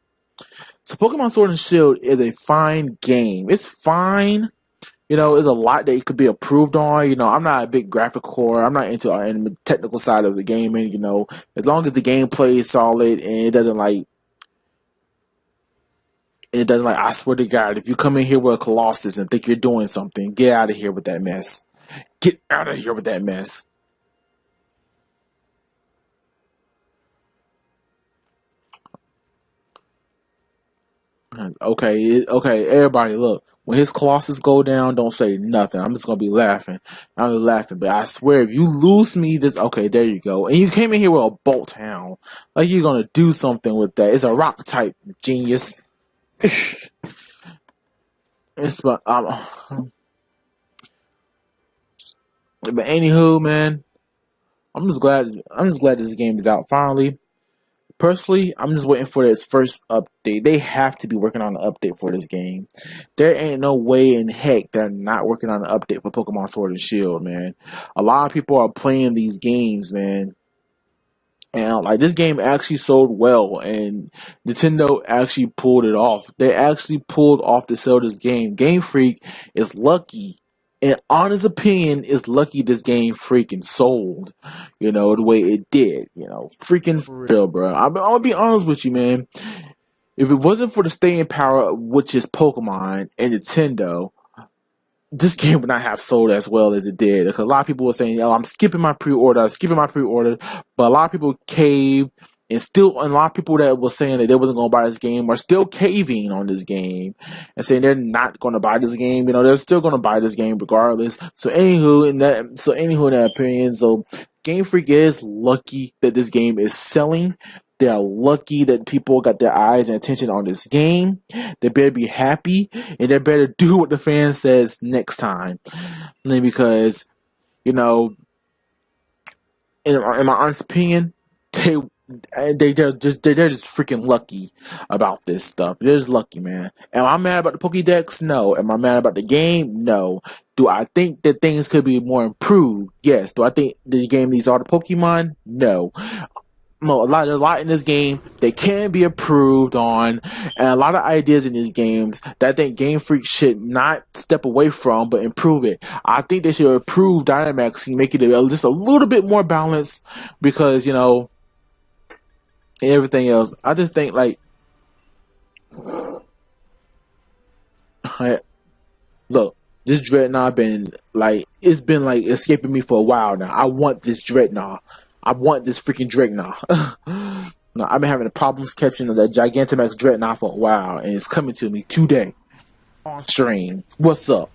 So Pokemon Sword and Shield is a fine game. It's fine. You know, there's a lot that it could be improved on. You know, I'm not a big graphic core. I'm not into the technical side of the gaming. You know, as long as the gameplay is solid and it doesn't like. I swear to God, if you come in here with a Colossus and think you're doing something, get out of here with that mess. Get out of here with that mess. Okay, okay, everybody, look. When his Colossus go down, don't say nothing. I'm just gonna be laughing. I'm just laughing, but I swear, if you lose me, this okay. There you go. And you came in here with a Bolt Hound, like you're gonna do something with that. It's a rock type, genius. It's but anywho, man, I'm just glad. I'm just glad this game is out finally. Personally, I'm just waiting for its first update. They have to be working on an update for this game. There ain't no way in heck they're not working on an update for Pokemon Sword and Shield, man. A lot of people are playing these games, man. And like this game actually sold well, and Nintendo actually pulled it off. They actually pulled off to sell this game. Game Freak is lucky, in honest opinion, is lucky this game freaking sold. You know the way it did. You know, freaking for real, bro. I'm gonna be honest with you, man. If it wasn't for the staying power, which is Pokemon and Nintendo, this game would not have sold as well as it did. Because a lot of people were saying, "Oh, I'm skipping my pre-order, I'm skipping my pre-order," but a lot of people caved, and a lot of people that were saying that they wasn't going to buy this game are still caving on this game and saying they're not going to buy this game. You know, they're still going to buy this game regardless. So anywho, in that opinion, so Game Freak is lucky that this game is selling. They're lucky that people got their eyes and attention on this game. They better be happy, and they better do what the fan says next time. Because, you know, in my honest opinion, they're just freaking lucky about this stuff. They're just lucky, man. Am I mad about the Pokédex? No. Am I mad about the game? No. Do I think that things could be more improved? Yes. Do I think the game needs all the Pokemon? No. No, a lot in this game they can be improved on, and a lot of ideas in these games that I think Game Freak should not step away from, but improve it. I think they should improve Dynamax and make it just a little bit more balanced, because and everything else. I just think look, this Dreadnought been it's been escaping me for a while now. I want this Dreadnought. I want this freaking Dreadnought. No, I've been having problems catching that Gigantamax Dreadnought for a while, and it's coming to me today on stream. What's up?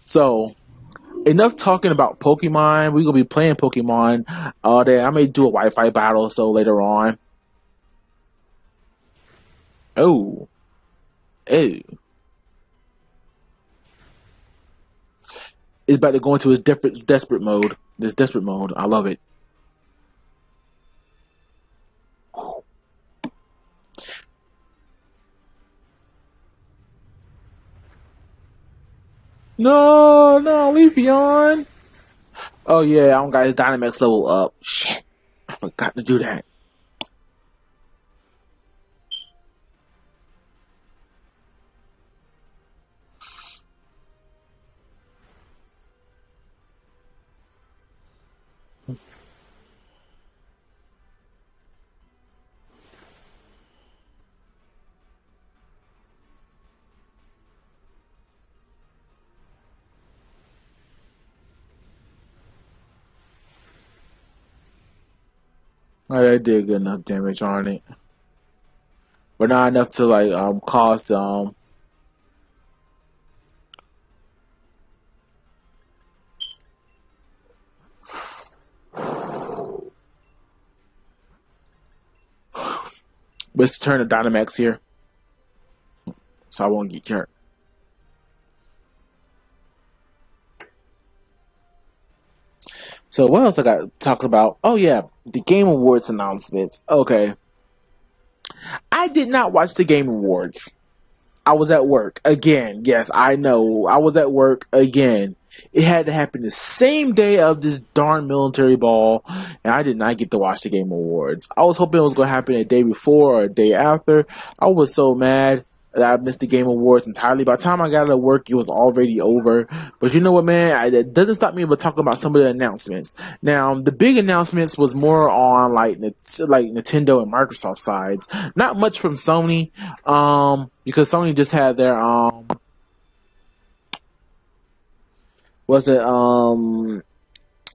So, enough talking about Pokemon. We're gonna be playing Pokemon all day. I may do a Wi-Fi battle so later on. Oh, oh, it's about to go into his desperate mode. This desperate mode, I love it. No, no, Leafeon. Oh yeah, I don't got his Dynamax level up. Shit, I forgot to do that. I did good enough damage on it, but not enough to cause But it's turn of Dynamax here, so I won't get hurt. So what else I got to talk about? Oh yeah, the Game Awards announcements. Okay, I did not watch the Game Awards. I was at work again. Yes, I know. I was at work again. It had to happen the same day of this darn military ball, and I did not get to watch the Game Awards. I was hoping it was going to happen a day before or a day after. I was so mad. that I missed the Game Awards entirely. By the time I got to work, it was already over. But you know what, man? It doesn't stop me from talking about some of the announcements. Now, the big announcements was more on like Nintendo and Microsoft sides. Not much from Sony, because Sony just had their was it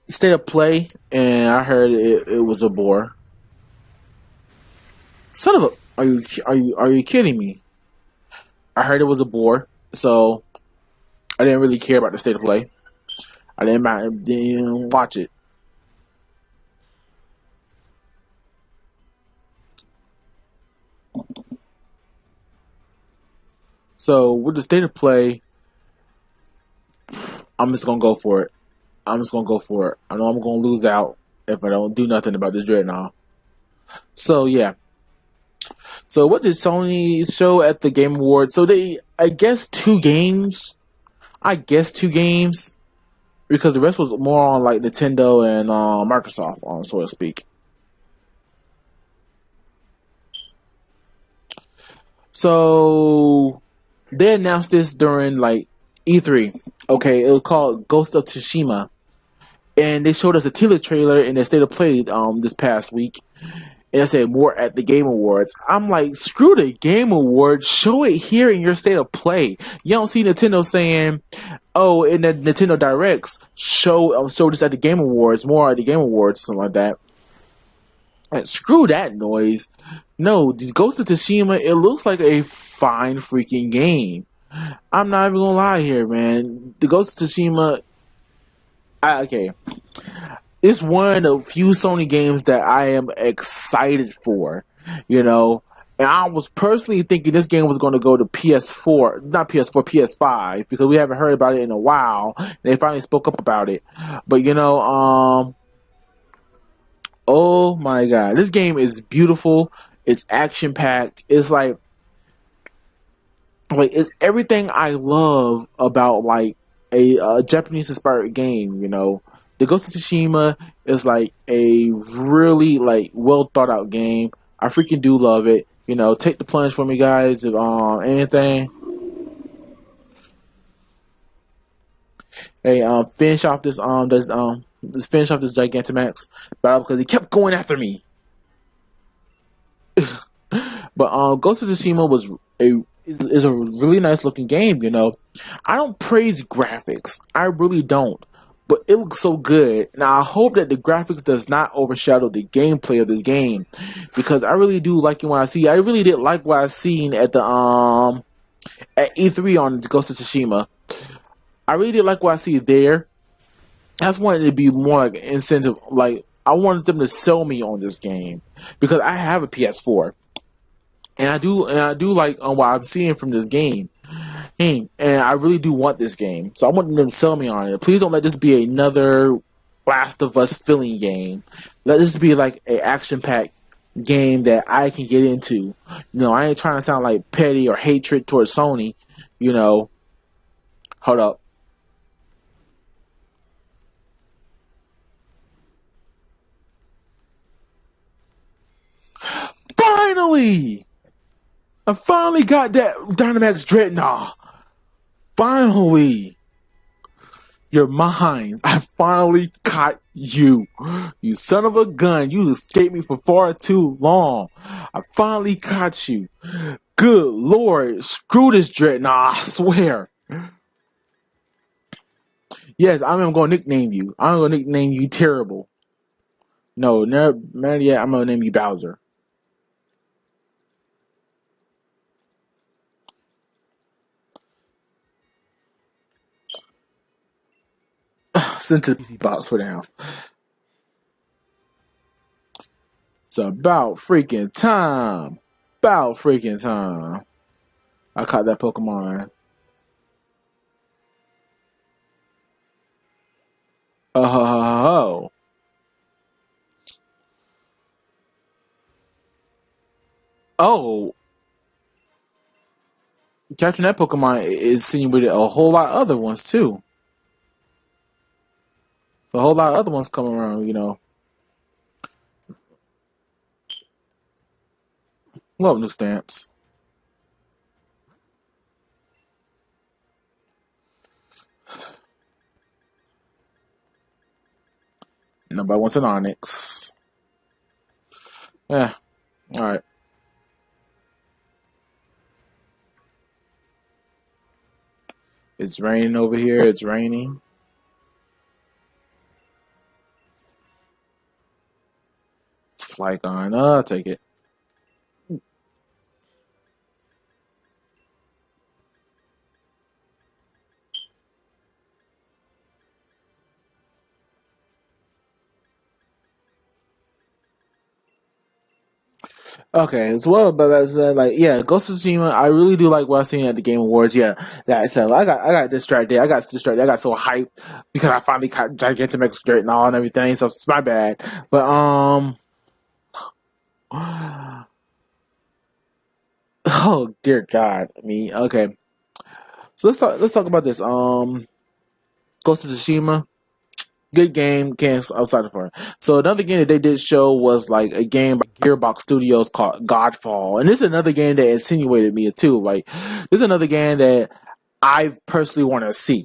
State of Play, and I heard it was a bore. Son of a, are you kidding me? I heard it was a bore, so I didn't really care about the State of Play. I didn't watch it. So with the State of Play, I'm just gonna go for it. I'm just gonna go for it. I know I'm gonna lose out if I don't do nothing about this Dreadnought. So yeah. So what did Sony show at the Game Awards? So I guess two games. I guess two games because the rest was more on like Nintendo and Microsoft, on so to speak. So they announced this during like E3. Okay, it was called Ghost of Tsushima, and they showed us a teaser trailer in their State of Play this past week. And I said more at the Game Awards. I'm like, screw the Game Awards. Show it here in your State of Play. You don't see Nintendo saying, "Oh, in the Nintendo Directs, show this at the Game Awards, more at the Game Awards, something like that." And screw that noise. No, the Ghost of Tsushima, it looks like a fine freaking game. I'm not even gonna lie here, man. The Ghost of Tsushima, okay, it's one of the few Sony games that I am excited for. You know, and I was personally thinking this game was going to go to PS4, not PS4, PS5, because we haven't heard about it in a while. They finally spoke up about it, but oh my god, this game is beautiful. It's action packed. It's like it's everything I love about like a Japanese inspired game. You know, the Ghost of Tsushima is like a really like well thought out game. I freaking do love it. You know, take the plunge for me, guys. If anything, hey, let's finish off this Gigantamax battle because he kept going after me. But Ghost of Tsushima is a really nice looking game. You know, I don't praise graphics, I really don't, but it looks so good. Now I hope that the graphics does not overshadow the gameplay of this game, because I really do like it when I see. I really did like what I seen at the at E3 on Ghost of Tsushima. I really did like what I see there. I just wanted it to be more like an incentive. Like I wanted them to sell me on this game because I have a PS4. And I do like what I'm seeing from this game. And I really do want this game. So I want them to sell me on it. Please don't let this be another Last of Us filling game. Let this be like an action packed game that I can get into. You know, I ain't trying to sound like petty or hatred towards Sony. You know, hold up. Finally! I finally got that Dynamax Dreadnought. Finally! You're mine. I finally caught you. You son of a gun. You escaped me for far too long. I finally caught you. Good lord. Screw this Dreadnought. I swear. Yes, I'm going to nickname you. I'm going to nickname you Terrible. No, never, man, yeah, I'm going to name you Bowser. Sent to the PC box for now. It's about freaking time. About freaking time. I caught that Pokemon. Oh. Oh. Catching that Pokemon is seen with a whole lot of other ones too. So a whole lot of other ones coming around, you know. Love new stamps. Nobody wants an Onyx. Yeah. All right. It's raining over here. It's raining. Flygon. I'll take it. Okay, as well, but as like, yeah, Ghost of Tsushima, I really do like what I seen at the Game Awards. Yeah, that I said, I got distracted. I got distracted. I got so hyped because I finally got Gigantamax Great and all and everything. So it's my bad. But oh dear God, me. Okay, so let's talk about this. Ghost of Tsushima. Good game, can't outside for it. So another game that they did show was like a game by Gearbox Studios called Godfall, and this is another game that insinuated me too. Like this is another game that I personally want to see.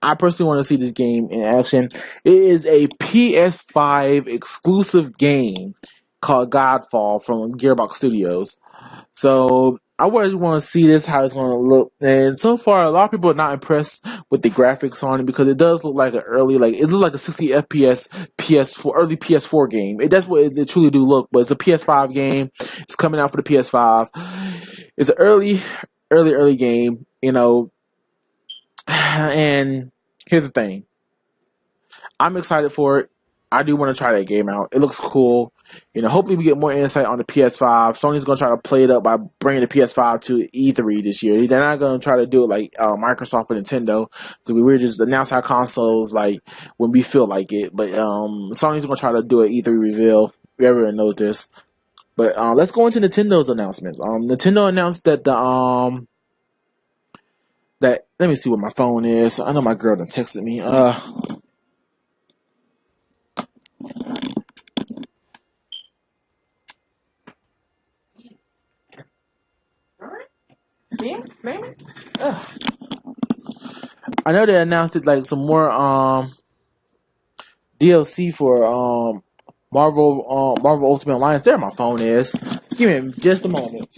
I personally want to see this game in action. It is a PS5 exclusive game called Godfall from Gearbox Studios. So I really want to see this, how it's going to look. And so far, a lot of people are not impressed with the graphics on it because it does look like an early, like it looks like a 60 FPS PS4 early PS4 game. That's what it truly do look. But it's a PS5 game. It's coming out for the PS5. It's an early game. You know, and here's the thing. I'm excited for it. I do want to try that game out. It looks cool. You know, hopefully we get more insight on the PS5. Sony's going to try to play it up by bringing the PS5 to E3 this year. They're not going to try to do it like Microsoft or Nintendo. So we just announce our consoles like when we feel like it. But Sony's going to try to do an E3 reveal. Everyone knows this. But let's go into Nintendo's announcements. Nintendo announced that let me see what my phone is. I know my girl done texted me. I know they announced it like some more DLC for Marvel Ultimate Alliance. There my phone is. Give me just a moment.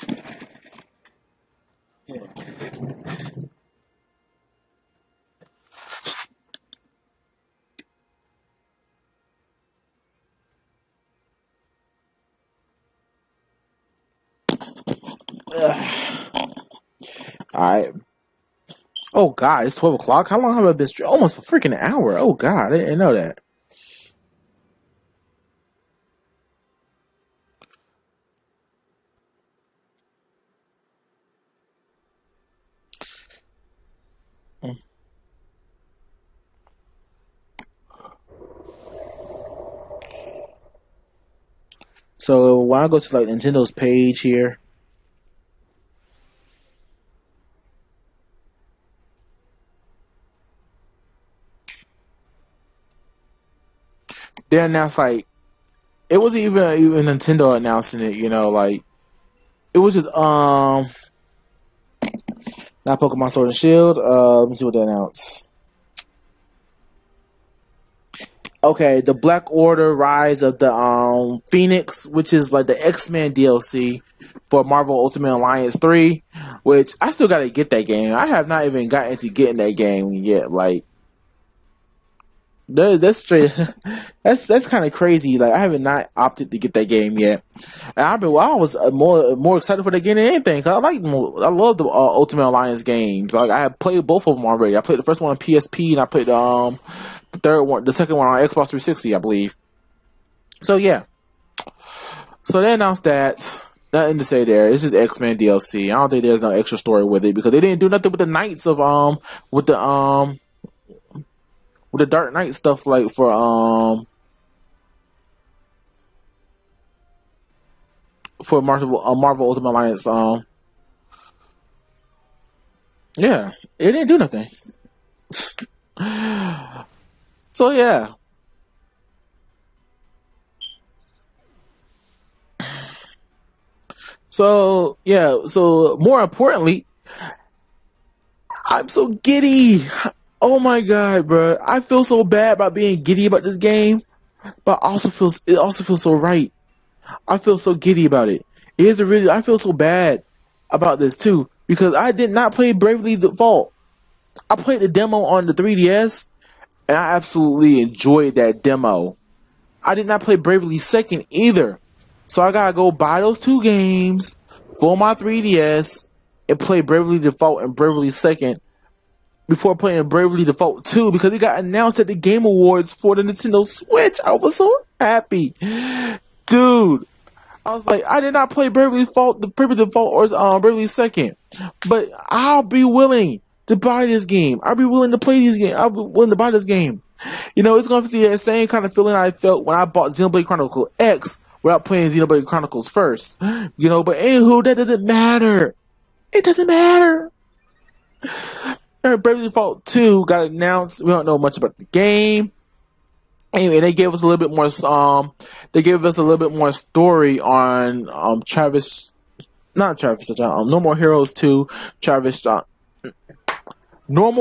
Alright. Oh God, it's 12 o'clock. How long have I been almost for freaking an hour? Oh God, I didn't know that. So when I go to like Nintendo's page here, they announced like it wasn't even Nintendo announcing it. You know, like it was just not Pokemon Sword and Shield. Let me see what they announced. Okay, the Black Order Rise of the Phoenix, which is like the X-Men DLC for Marvel Ultimate Alliance 3, which I still gotta get that game. I have not even gotten to getting that game yet. Like that's straight. That's kind of crazy. Like I haven't not opted to get that game yet. And I was more excited for that game than anything. Cause I love the Ultimate Alliance games. Like I have played both of them already. I played the first one on PSP and I played the second one on Xbox 360, I believe. So yeah. So they announced that. Nothing to say there. It's just X-Men DLC. I don't think there's no extra story with it because they didn't do nothing with the Knights of with the Dark Knight stuff like for Marvel Ultimate Alliance. Yeah, it didn't do nothing. So yeah. So yeah. So more importantly, I'm so giddy. Oh my God, bro! I feel so bad about being giddy about this game. but it also feels so right. I feel so giddy about it. It is a really I feel so bad about this too because I did not play Bravely Default. I played the demo on the 3DS and I absolutely enjoyed that demo. I did not play Bravely Second either. So I gotta go buy those two games for my 3DS and play Bravely Default and Bravely Second before playing Bravely Default 2 because it got announced at the Game Awards for the Nintendo Switch. I was so happy. Dude, I was like, I did not play Bravely Default or Bravely Second, but I'll be willing to buy this game. I'll be willing to play this game. I'll be willing to buy this game. You know, it's going to be that same kind of feeling I felt when I bought Xenoblade Chronicles X without playing Xenoblade Chronicles first. You know, but anywho, that doesn't matter. It doesn't matter. Bravely Default 2 got announced. We don't know much about the game. Anyway, they gave us a little bit more. They gave us a little bit more story on No More Heroes 2, No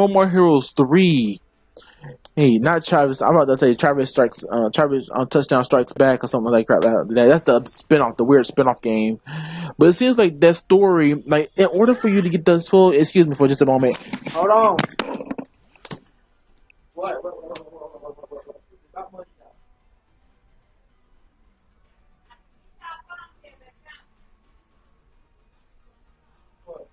More Heroes 3. Hey, not Travis. I'm about to say Travis Touchdown Strikes Back or something like that. That's the spinoff, the weird spinoff game. But it seems like that story, like in order for you to get the full, excuse me for just a moment. Hold on. What? Not much now. What?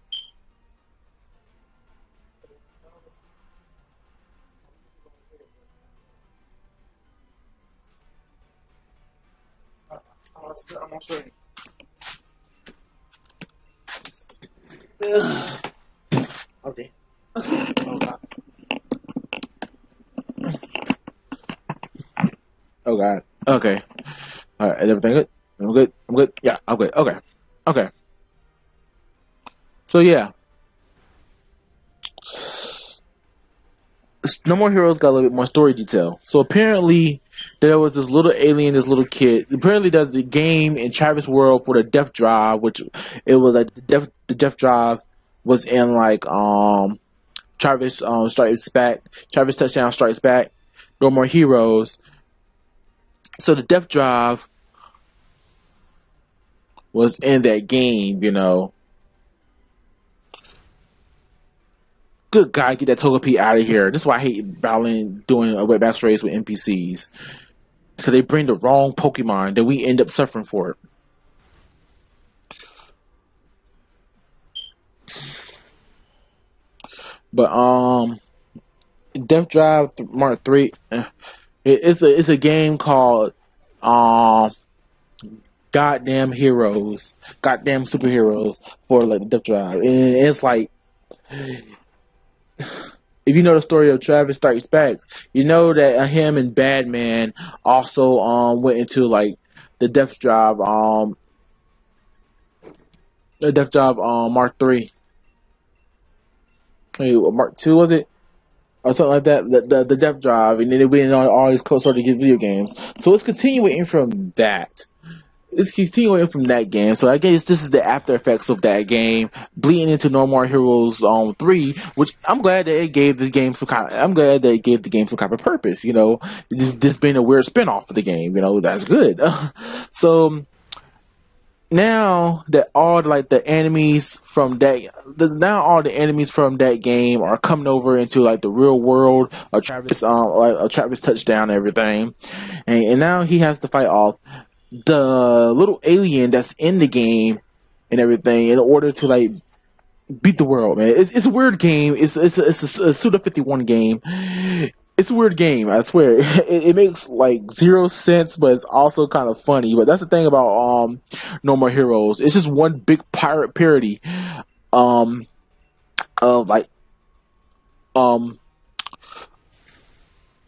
I'm not sure. Okay. Oh God. Oh God. Okay. All right. Is everything good? I'm good. I'm good. Yeah, I'm good. Okay. Okay. So yeah, No More Heroes got a little bit more story detail. So apparently, there was this little alien, this little kid. Apparently, there's a game in Travis World for the Death Drive, which it was like the Death Drive was in like Travis Strikes Back, Travis Touchdown Strikes Back, No More Heroes. So the Death Drive was in that game, you know. Good guy, get that Togepi out of here. This is why I hate battling, doing a wetback race with NPCs. Because they bring the wrong Pokemon, then we end up suffering for it. But Death Drive Mark 3, it's a game called um Goddamn Heroes, Goddamn Superheroes for like the Death Drive, and it's like if you know the story of Travis Strikes Back, you know that him and Batman also went into like the Death Drive Mark 3, Mark 2 was it? Or something like that, the Death Drive, and then they went on all these close sort of video games. So it's continuing from that. It's continuing from that game. So I guess this is the after effects of that game bleeding into No More Heroes 3, which I'm glad that it gave this game some kind. I'm glad that it gave the game some kind of purpose. You know, this being a weird spinoff of the game. You know, that's good. So now that all like the enemies from now all the enemies from that game are coming over into like the real world of Travis Travis Touchdown and everything, and now he has to fight off the little alien that's in the game and everything in order to like beat the world, man. It's a weird game. It's a Suda 51 game. It's a weird game, I swear. It makes like zero sense, but it's also kind of funny. But that's the thing about No More Heroes. It's just one big pirate parody um of like um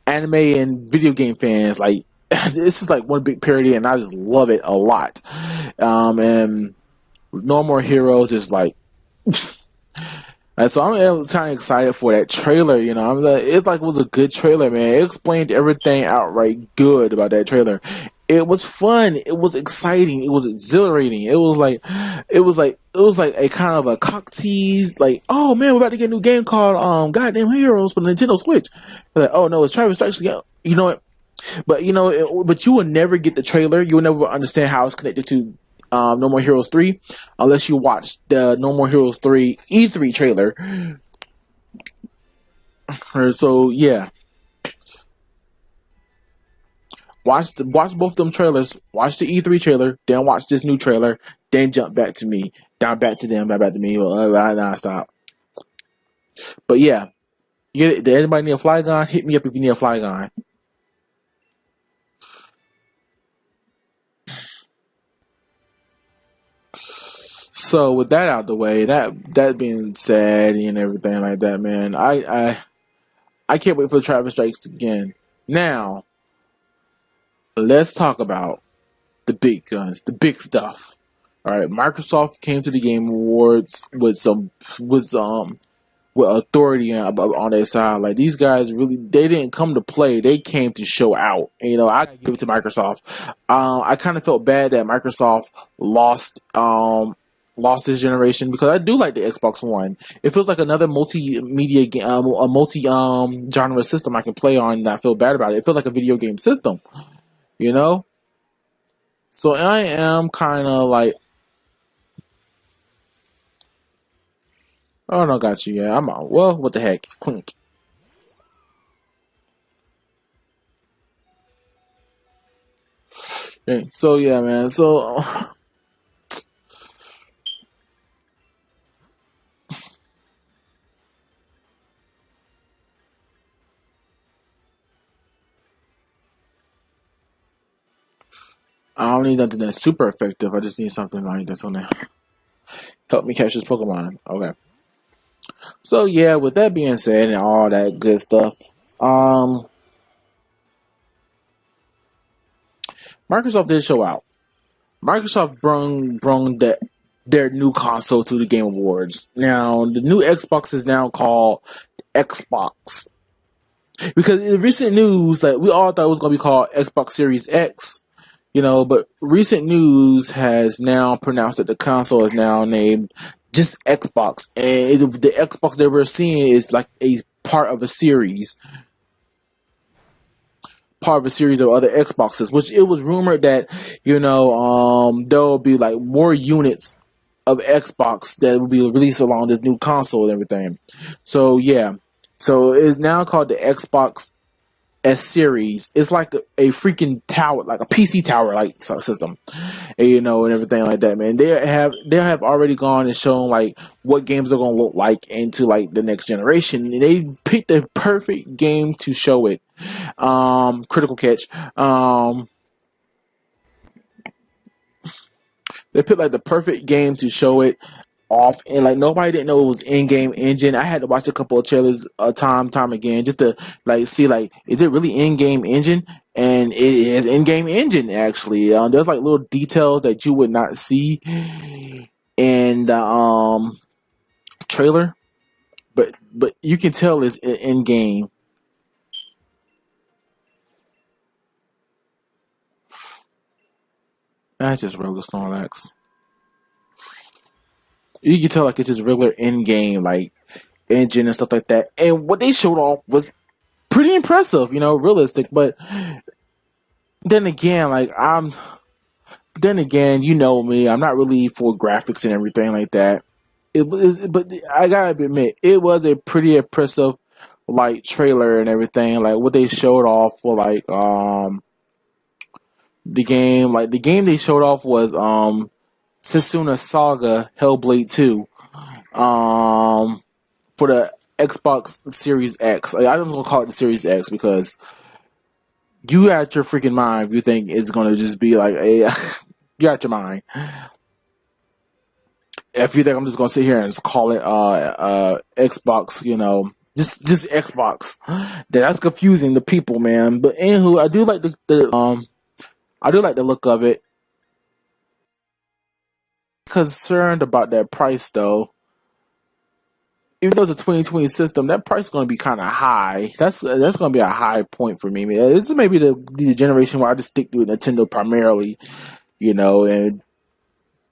anime and video game fans. Like this is like one big parody, and I just love it a lot. And No More Heroes is like. And so I'm kind of excited for that trailer. You know, it like was a good trailer, man. It explained everything outright good about that trailer. It was fun. It was exciting. It was exhilarating. It was like a kind of a cock tease. Like, oh man, we're about to get a new game called Goddamn Heroes for the Nintendo Switch. Like, oh no, it's Travis Strikes Again. You know what? But but you will never get the trailer. You will never understand how it's connected to No More Heroes 3 unless you watch the No More Heroes 3 E3 trailer. So yeah, watch both of them trailers. Watch the E3 trailer, then watch this new trailer, then jump back to me, down back to them, back to me. Nah, stop. But yeah, did anybody need a Flygon? Hit me up if you need a Flygon. So with that out the way, that being said and everything like that, man, I can't wait for the Travis Strikes again. Now, let's talk about the big guns, the big stuff. All right, Microsoft came to the Game Awards with authority on their side. Like, these guys really, they didn't come to play; they came to show out. And, I give it to Microsoft. I kind of felt bad that Microsoft lost this generation because I do like the Xbox One. It feels like another multimedia game, a multi genre system I can play on, and I feel bad about it. It feels like a video game system, you know. So I am kind of like, oh no, got you. Yeah, I'm out. Well, what the heck, clink. Okay, so yeah, man. So I don't need nothing that's super effective. I just need something like that's gonna help me catch this Pokemon. Okay. So yeah, with that being said and all that good stuff, um, Microsoft did show out. Microsoft brung their new console to the Game Awards. Now the new Xbox is now called Xbox because in recent news, like we all thought it was gonna be called Xbox Series X, but recent news has now pronounced that the console is now named just Xbox, and the Xbox that we're seeing is like a part of a series of other Xboxes, which it was rumored that there will be like more units of Xbox that will be released along this new console and everything. So yeah, so it's now called the Xbox S series. It's like a freaking tower, like a PC tower like system, and everything like that, man. They have already gone and shown like what games are gonna look like into like the next generation. And they picked the perfect game to show it. Critical catch. They picked like the perfect game to show it off, and like nobody didn't know it was in-game engine. I had to watch a couple of trailers time again just to like see like is it really in-game engine, and it is in-game engine actually. There's like little details that you would not see in the trailer, but you can tell it's in-game. That's just regular Snorlax. You can tell like it's just regular in-game like engine and stuff like that. And what they showed off was pretty impressive, realistic. But then again, then again, you know me, I'm not really for graphics and everything like that. But I gotta admit, it was a pretty impressive like trailer and everything. Like what they showed off for like the game. Like the game they showed off was Setsuna Saga Hellblade 2. For the Xbox Series X. Like, I'm just gonna call it the Series X because you out your freaking mind if you think it's gonna just be like a you out your mind. If you think I'm just gonna sit here and just call it Xbox, just Xbox. That's confusing the people, man. But anywho, I do like I do like the look of it. Concerned about that price though. Even though it's a 2020 system, that price is going to be kind of high. That's going to be a high point for me. Man. This is maybe the generation where I just stick to Nintendo primarily, and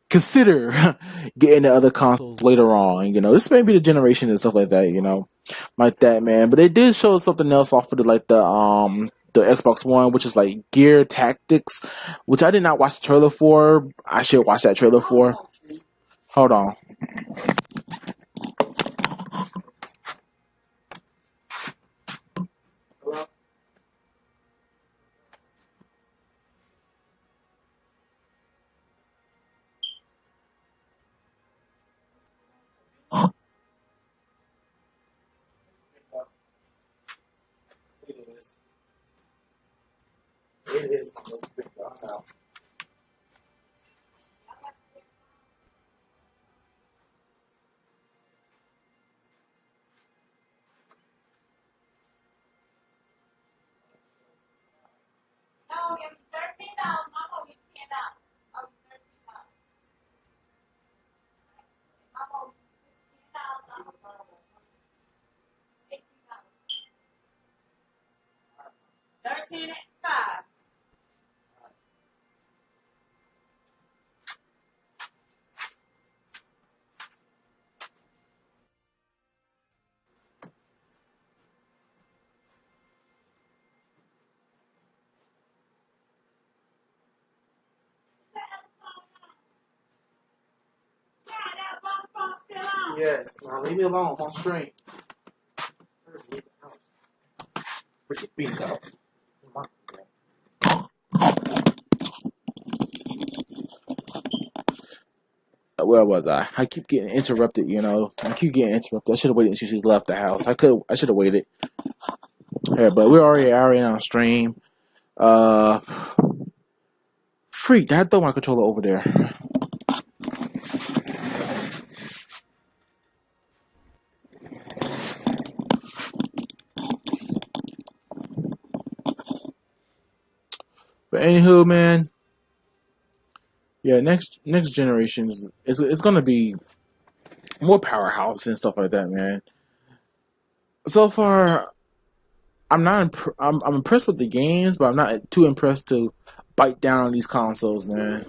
consider getting the other consoles later on. This may be the generation and stuff like that. Like that, man. But they did show something else off of the the Xbox One, which is like Gear Tactics, which I did not watch the trailer for. I should watch that trailer for. Hold on. It is. Yes. Now leave me alone. I'm on stream. Freaking bingo. Where was I? I keep getting interrupted, you know. I keep getting interrupted. I should have waited until she left the house. I should have waited. Yeah, but we're already on stream. Freak, I throw my controller over there. But anywho, man. Yeah, next generation is gonna be more powerhouse and stuff like that, man. So far, I'm impressed with the games, but I'm not too impressed to bite down on these consoles, man.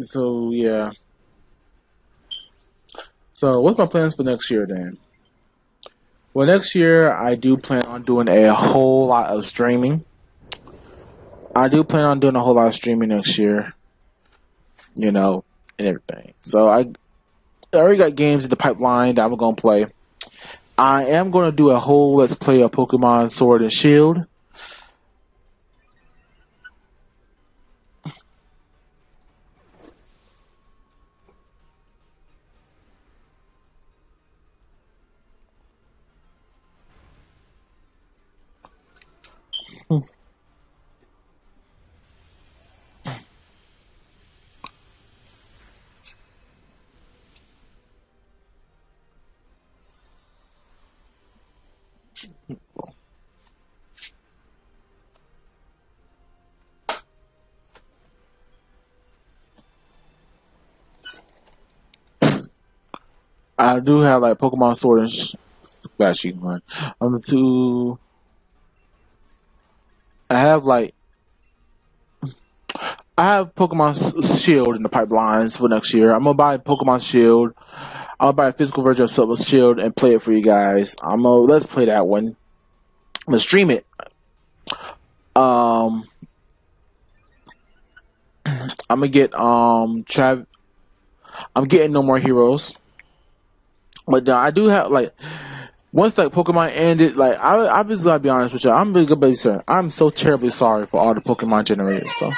So yeah. So what's my plans for next year then? Well, next year I do plan on doing a whole lot of streaming. I do plan on doing a whole lot of streaming next year, you know, and everything. So I already got games in the pipeline that I'm gonna play. I am gonna do a whole let's play of Pokemon Sword and Shield. I do have like Pokemon Sword and Flashy one. To I have like I have Pokemon Shield in the pipelines for next year. I'm gonna buy Pokemon Shield. I'm gonna buy a physical version of Silver Shield and play it for you guys. Let's play that one. I'm gonna stream it. Um, I'm gonna get I'm getting No More Heroes, but I do have like once like Pokemon ended. Like I just gotta be honest with you. I'm really good, baby sir. I'm so terribly sorry for all the Pokemon generated stuff.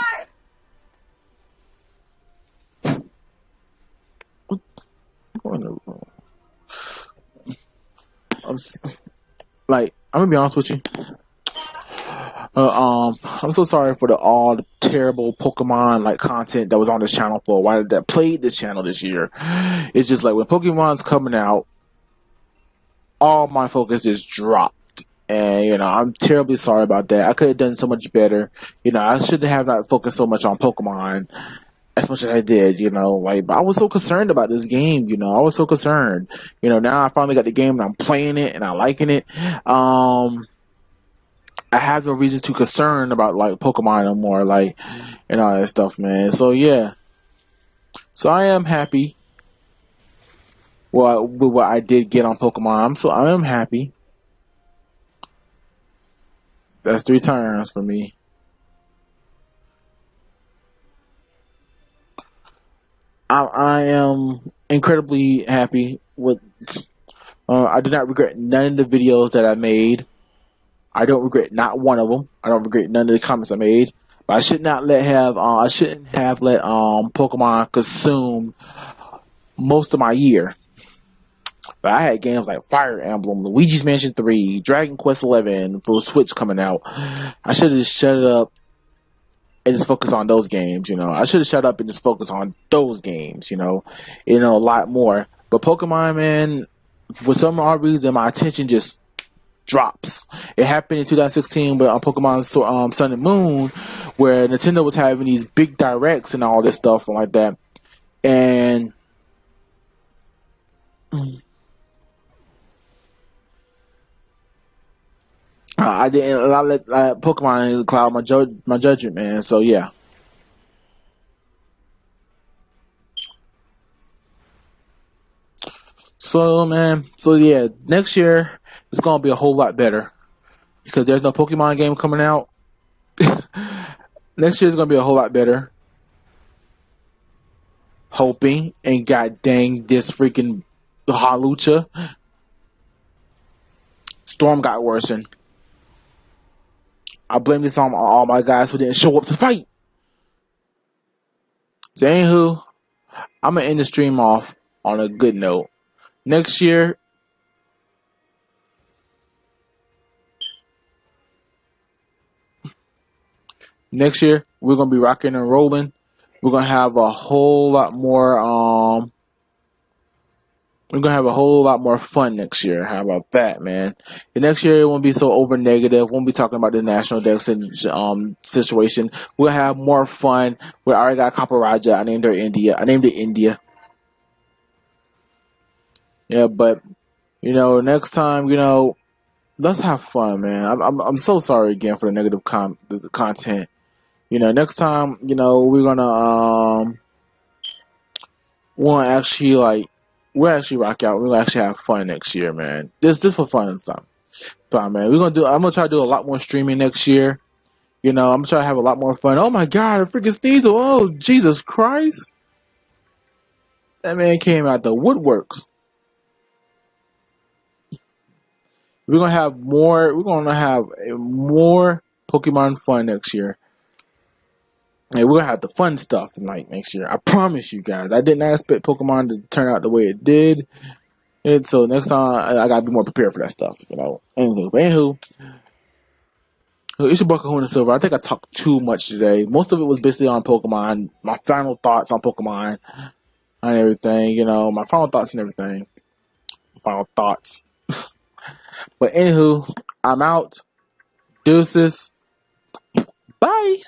I'm like I'm gonna be honest with you. I'm so sorry for all the terrible Pokemon like content that was on this channel for a while that played this channel this year. It's just like when Pokemon's coming out, all my focus is dropped, And, I'm terribly sorry about that. I could have done so much better. I shouldn't have not focused so much on Pokemon as much as I did, but I was so concerned about this game, I was so concerned. Now I finally got the game and I'm playing it and I'm liking it. I have no reason to concern about like Pokemon no more, and all that stuff, man. So yeah. So I am happy with what I did get on Pokemon. I am happy. That's 3 turns for me. I am incredibly happy with. I do not regret none of the videos that I made. I don't regret not one of them. I don't regret none of the comments I made. But I should not let have. I shouldn't have let Pokemon consume most of my year. But I had games like Fire Emblem, Luigi's Mansion 3, Dragon Quest 11 for Switch coming out. I should have just shut it up and just focus on those games, I should have shut up and just focus on those games, a lot more. But Pokemon, man, for some odd reason, my attention just drops. It happened in 2016 with Pokemon Sun and Moon, where Nintendo was having these big directs and all this stuff and like that. And I didn't. I let Pokemon cloud my judgment, man. So yeah. So man, so yeah, next year it's gonna be a whole lot better because there's no Pokemon game coming out. Next year is gonna be a whole lot better. Hoping and god dang this freaking Halucha Storm got worsened. I blame this on all my guys who didn't show up to fight. So anywho, I'm gonna end the stream off on a good note. Next year, we're gonna be rocking and rolling. We're gonna have a whole lot more. We're gonna have a whole lot more fun next year. How about that, man? The next year it won't be so over negative. Won't be talking about the national deck situation. We'll have more fun. We already got Kaparaja. I named it India. Yeah, but next time, let's have fun, man. I'm so sorry again for the negative the content. Next time, we're gonna we'll actually rock out. We'll actually have fun next year, man. Just for fun and stuff. Fun, man. I'm gonna try to do a lot more streaming next year. I'm gonna try to have a lot more fun. Oh my god, a freaking Sneasel! Oh Jesus Christ! That man came out the woodworks. We're gonna have more. We're gonna have more Pokemon fun next year. And we're gonna have the fun stuff next year. I promise you guys. I didn't expect Pokemon to turn out the way it did. And so next time I gotta be more prepared for that stuff, Anywho, it's your boy Kahuna Silver. I think I talked too much today. Most of it was basically on Pokemon. My final thoughts on Pokemon and everything. My final thoughts and everything. Final thoughts. But anywho, I'm out. Deuces. Bye.